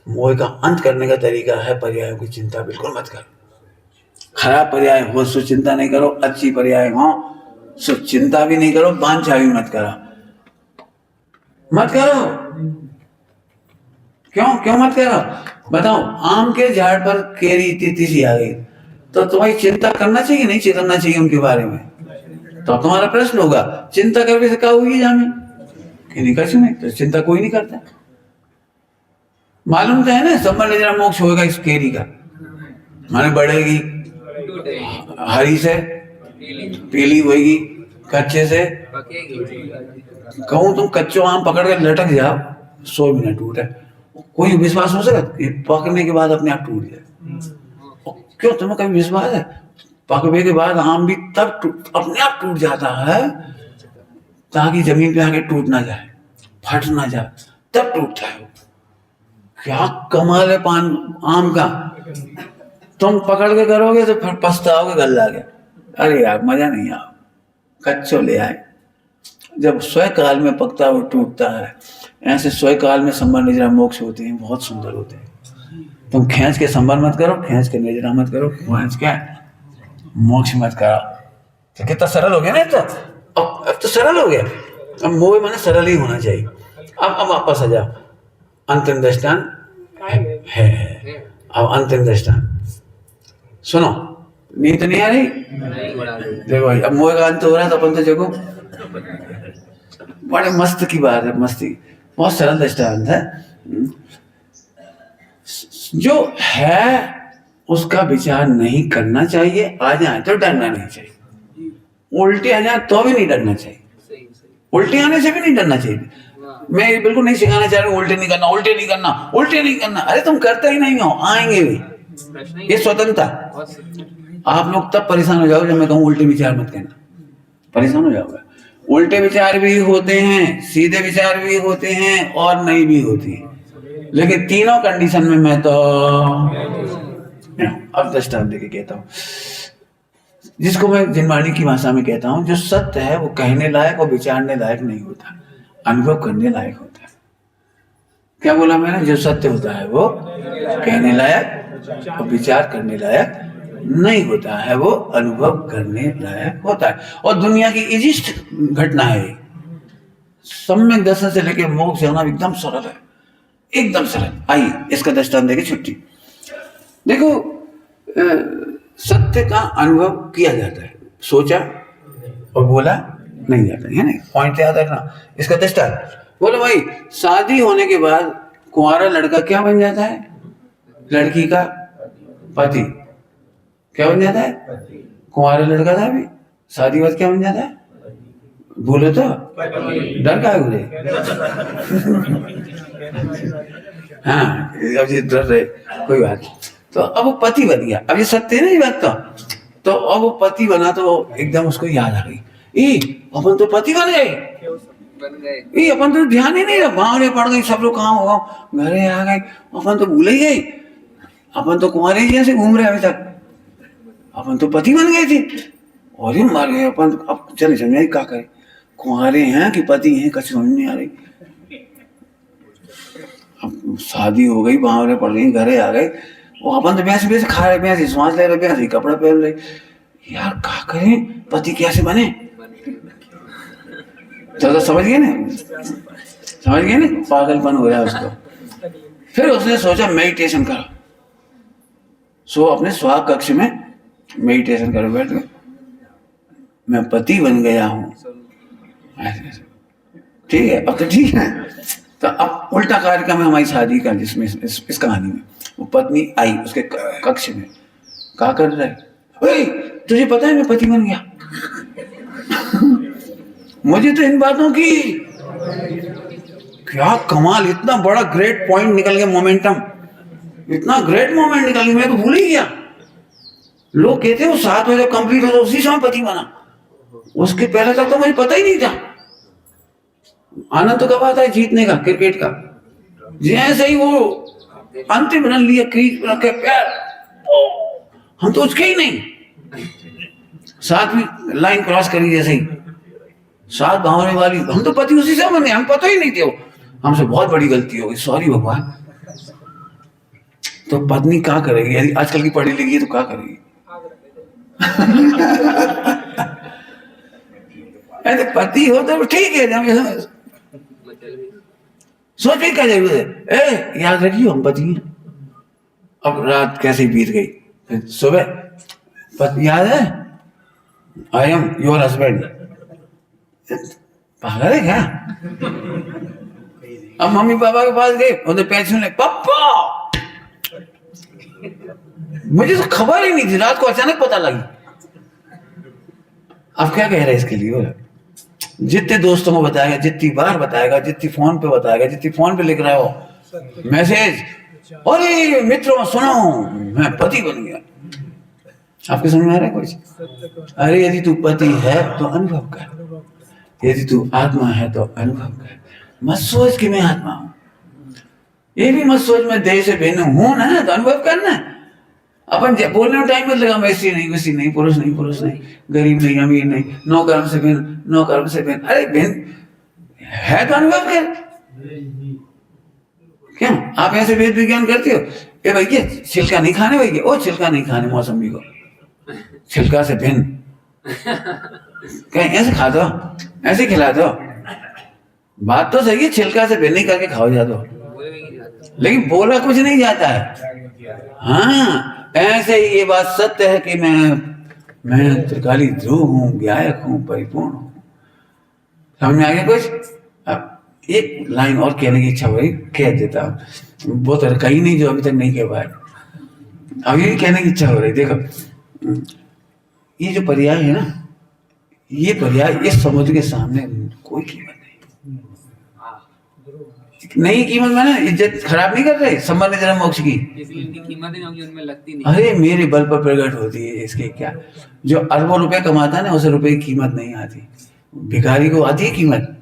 मोह का अंत करने का तरीका है पर्यायों की चिंता बिल्कुल मत करो। खराब पर्याय हो सो चिंता नहीं करो, अच्छी पर्याय हो सो चिंता भी नहीं करो, वांछा भी मत करो। क्यों मत करो? बताओ, आम के झाड़ पर केरी तीसी आ गई तो तुम्हें चिंता करना चाहिए, नहीं करना चाहिए उनके बारे में? तो तुम्हारा प्रश्न होगा, चिंता करके से क्या होगी जामे कि नहीं कर नहीं, तो चिंता कोई नहीं करता। मालूम तो है ना, संबल जरा मोक्ष होगा इस केरी का, माने बढ़ेगी, हरी से पीली होगी, कच्चे से कहूं तुम कच्चो आम पकड़ के लटक जाओ 100 मिनट टूटे, कोई विश्वास हो सकता कि पकने के बाद अपने आप टूट जाए? क्यों, तुम्हें कभी विश्वास है पकने के बाद आम भी तब अपने आप टूट जाता है, ताकि जमीन पे आके टूट ना जाए, फट ना जाए, तब टूटता है। क्या कमाल है आम का, तुम पकड़ के करोगे तो फिर पछताओगे गल्ला के, अरे यार मजा नहीं आया, कच्चो ले आए। जब स्वयं काल में पकता हुआ टूटता है, ऐसे स्वयं काल में संबर निजरा मोक्ष होते हैं, बहुत सुंदर होते हैं। तुम खींच के संबर मत करो, खींच के निजरा मत करो, खींच के मोक्ष मत करो। तो कितना सरल हो गया ना, तो अब तो सरल हो गया। अब मोह मैंने सरल ही होना चाहिए। अब वापस आ जाओ, अंतिम दृष्टांत है। अब अंतिम दृष्टांत सुनो, नींद नहीं आ रही? देखो भाई, अब मोह का अंत हो रहा है तो अपन तो जगो, बड़े मस्त की बात है, मस्ती, बहुत सरल दृष्टांत है। जो है उसका विचार नहीं करना चाहिए, आ जाए तो डरना नहीं चाहिए, उल्टे आ जाए तो भी नहीं डरना चाहिए,
सही सही।
उल्टे आने से भी नहीं डरना चाहिए।
वाह,
मैं ये बिल्कुल नहीं सिखाना चाह रहा हूँ उल्टे नहीं करना, उल्टे नहीं करना, उल्टे नहीं करना। अरे तुम करते ही नहीं हो, आएंगे भी,
प्रश्न ही
ये स्वतंत्रता।
बहुत सही।
आप लोग तब परेशान हो जाओगे जब मैं कहूँ उल्टे विचार मत करना, परेशान हो जाओगे। उल्टे विचार भी होते हैं, सीधे विचार भी होते हैं और नहीं भी होती हैं, लेकिन तीनों कंडीशन में मैं तो अब दृष्टांत देके कहता हूँ, जिसको मैं जिनवाणी की भाषा में कहता हूँ, जो सत्य है वो कहने लायक और विचारने लायक नहीं होता, अनुभव करने लायक होता है। क्या बोला मैंने? जो सत्य होता है वो कहने लायक और विचार करने लायक नहीं होता है, वो अनुभव करने लायक होता है। और दुनिया की इजिस्ट घटना है, सम्यक दर्शन से लेकर मोक्ष जाना एकदम सरल है, एकदम सरल। आइए इसका दृष्टांत देके छुट्टी। देखो, सत्य का अनुभव किया जाता है, सोचा और बोला नहीं जाता है ना, पॉइंट याद रखना। इसका दृष्टांत बोलो भाई, शादी होने के बाद कुंवारा लड़का क्या बन जाता है? लड़की का पति। क्या बन जाता है? कुंवारा लड़का था भी, शादी बाद क्या बन जाता है? बोलो तो, डर का है मुझे। हाँ, अब ये डर रहे, कोई बात नहीं। तो अब वो पति बन गया, अब ये सत्य है ना ये बात। तो अब वो पति बना तो एकदम उसको याद आ गई, ए अपन तो पति बन गए,
बन गए।
ए अपन तो ध्यान ही नहीं रहा, भावरे पड़ गई, सब लोग कहाँ होगा, घरे आ गए, अपन तो भूल ही गए, अपन तो कुंवारे ही जैसे घूम रहे अभी तक, अपन तो पति बन गए थे। और ये मार गए अपन, अब चले समझ क्या करे, कुंवारे हैं कि पति हैं, कुछ समझ नहीं आ रही। अब शादी हो गई, भावरे पड़ गई, घरे आ गए, वो अपन तो भैंस भैंस खा रहे, भैंस सांस ले रहे, भैंस कपड़ा पहन रहे, यार क्या करें, पति कैसे बने? तो समझ गए ना, समझ गए ना, पागलपन हो रहा है उसको। फिर उसने सोचा मेडिटेशन करो, सो अपने स्वाग कक्ष में मेडिटेशन करो, बैठ गए, मैं पति बन गया हूँ, ठीक है, अब तो ठीक है। तो अब उल्टा कार्यक्रम है हमारी शादी का, जिसमें इस कहानी में वो पत्नी आई उसके कक्ष में, क्या कर रहा है, ओए तुझे पता है मैं पति बन गया? मुझे तो इन बातों की क्या कमाल, इतना बड़ा ग्रेट पॉइंट निकल गया, मोमेंटम, इतना ग्रेट मोमेंट निकल गया, मैं तो भूल ही गया। लोग कहते हैं वो 7 बजे कंप्लीट हो तो उसी समय पति बना, उसके पहले तक तो मुझे पता ही नहीं था। आनंद तो कब आता है? जीतने का, क्रिकेट का। जैसे ही वो अंतिम रन लिया, क्रीज पर रखे पैर, हम तो उसके ही नहीं, 7वीं लाइन क्रॉस करी, जैसे ही 7 भावने वाली, हम तो पति उसी से बने, हम पता ही नहीं थे, वो हमसे बहुत बड़ी गलती हो गई, सॉरी भगवान। तो पत्नी क्या करेगी? यदि आजकल की पढ़ी लिखी है तो क्या करेगी? ऐसे पति हो तो ठीक है, सोच भी क्या जरूरत है, ए याद रखियो हम पति हैं। अब रात कैसे बीत गई, फिर सुबह पति याद है, आई एम योर हस्बैंड, पागल है क्या? अब मम्मी पापा के पास गए, उन्हें पेंशन ले, पापा, मुझे तो खबर ही नहीं थी, रात को अचानक पता लगी। अब क्या कह रहे हैं इसके लिए? बोला जितने दोस्तों को बताएगा, जितनी बार बताएगा, जितनी फोन पे बताएगा, जितनी फोन पे लिख रहा है वो मैसेज, अरे मित्रों सुनो मैं पति बन गया। आपके समझ में आ रहा है कुछ? अरे यदि तू पति है तो अनुभव कर, यदि तू आत्मा है तो अनुभव कर, मत सोच कि मैं आत्मा हूं, ये भी मत सोच मैं देह से भिन्न हूं ना, तो अनुभव करना है। अपन बोलने में टाइम मत लगा, मैं ऐसी नहीं वैसी नहीं, पुरुष नहीं पुरुष नहीं, गरीब नहीं अमीर नहीं, नो कर्म से भिन्न, नो कर्म से भिन्न। अरे भिन्न है तो अनुभव कर। क्यों आप ऐसे वेद विज्ञान करते हो? ए भैया छिलका नहीं खाने, भैया ओ छिलका नहीं खाने मौसमी को, छिलका से भिन्न, कहीं ऐसे खा दो, ऐसे खिला दो, बात तो सही है, छिलका से भिन्न करके खाओ जा दो, लेकिन बोला कुछ नहीं जाता है। हाँ ऐसे ही ये बात सत्य है कि मैं त्रिकाली ध्रुव हूँ, ज्ञायक हूँ, परिपूर्ण हूँ। समझ में आ गया कुछ? अब एक लाइन और कहने की इच्छा हुई, कह देता हूँ। वो तो कहीं नहीं जो अभी तक नहीं कह पाए। अभी भी कहने की इच्छा हो रही। देखो ये जो पर्याय है ना, ये पर्याय इस समुद्र के सामने कोई कीमत नहीं कीमत माने इज्जत खराब नहीं कर रहे संबंध जन्म मोक्ष की,
इसलिए इनकी कीमत है क्योंकि उनमें लगती नहीं।
अरे मेरे बल पर प्रकट होती है। इसके क्या, जो अरबों रुपए कमाता है ना उसे रुपए की कीमत नहीं आती। भिखारी को आती है कीमत,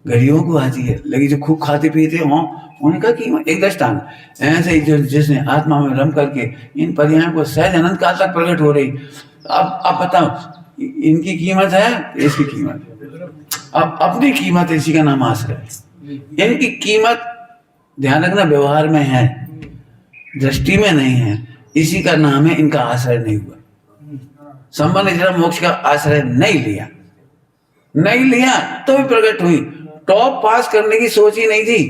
गरीबों को आती है, लेकिन जो खूब खाते पीते हों उन्हें क्या कीमत, एक दृष्टांत। ऐसे ही जो जिसने आत्मा में रम करके इन पर्यायों को सहज अनंत काल तक प्रकट हो रही, अब बताओ इनकी कीमत है, इसकी कीमत। अब अपनी कीमत, इसी का नाम आश्रय। इनकी कीमत ध्यान रखना व्यवहार में है, दृष्टि में नहीं है, इसी का नाम है इनका आश्रय नहीं हुआ। संबंध जन्म मोक्ष का आश्रय नहीं लिया तो भी प्रकट हुई। टॉप पास करने की सोच ही नहीं थी,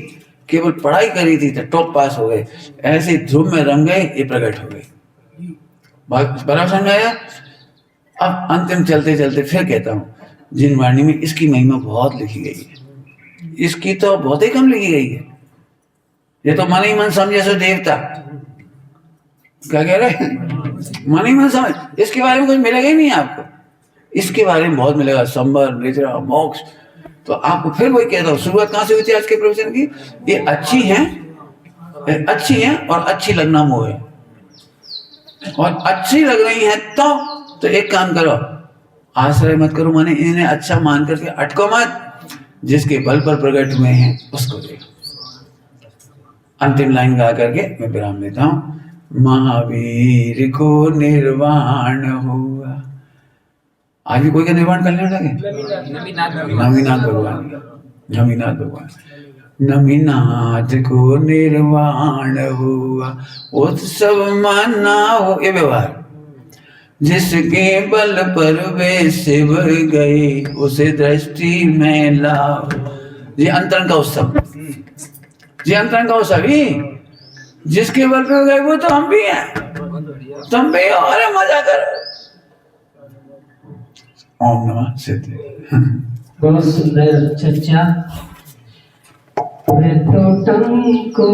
केवल पढ़ाई करी थी तो टॉप पास हो गए, ऐसे ध्रुव में रम गए, ये प्रकट हो गए। बराबर समझ आया। अब अंतिम चलते चलते फिर कहता हूं, जिन वाणी में इसकी महिमा बहुत लिखी गई है, इसकी तो बहुत ही कम लिखी गई है। ये तो मन ही मन समझे सो देवता, क्या कह रहे हैं, मन ही मन समझ, इसके बारे में कुछ मिलेगा ही नहीं आपको। इसके बारे में बहुत मिलेगा, संबर, निद्रा, मोक्ष। तो आपको फिर वही कहता हूँ, शुरुआत कहां से हुई थी आज के प्रवचन की, ये अच्छी हैं और अच्छी लगना मोह है, और अच्छी लग रही है तो एक काम करो, आश्रय मत करो, माने इन्हें अच्छा मान करके अटको मत, जिसके बल पर प्रकट हुए हैं उसको देखो। अंतिम लाइन गा करके मैं विराम लेता हूं। महावीर को निर्वाण हुआ, आज भी कोई का निर्वाण करने लगे, नमीनाथ भगवान नमीनाथ को निर्वाण हुआ, उत्सव माना हो, ये व्यवहार। जिसके बल पर वे शिव गए, उसे दृष्टि में लाओ। ये अंतरंग का उत्सव, ही जिसके बल पर गए वो तो हम भी हैं, तुम भी हो, अरे मजा करो। ओम नमः सिद्धे।
बहुत सुंदर चर्चा। मैं तो तुमको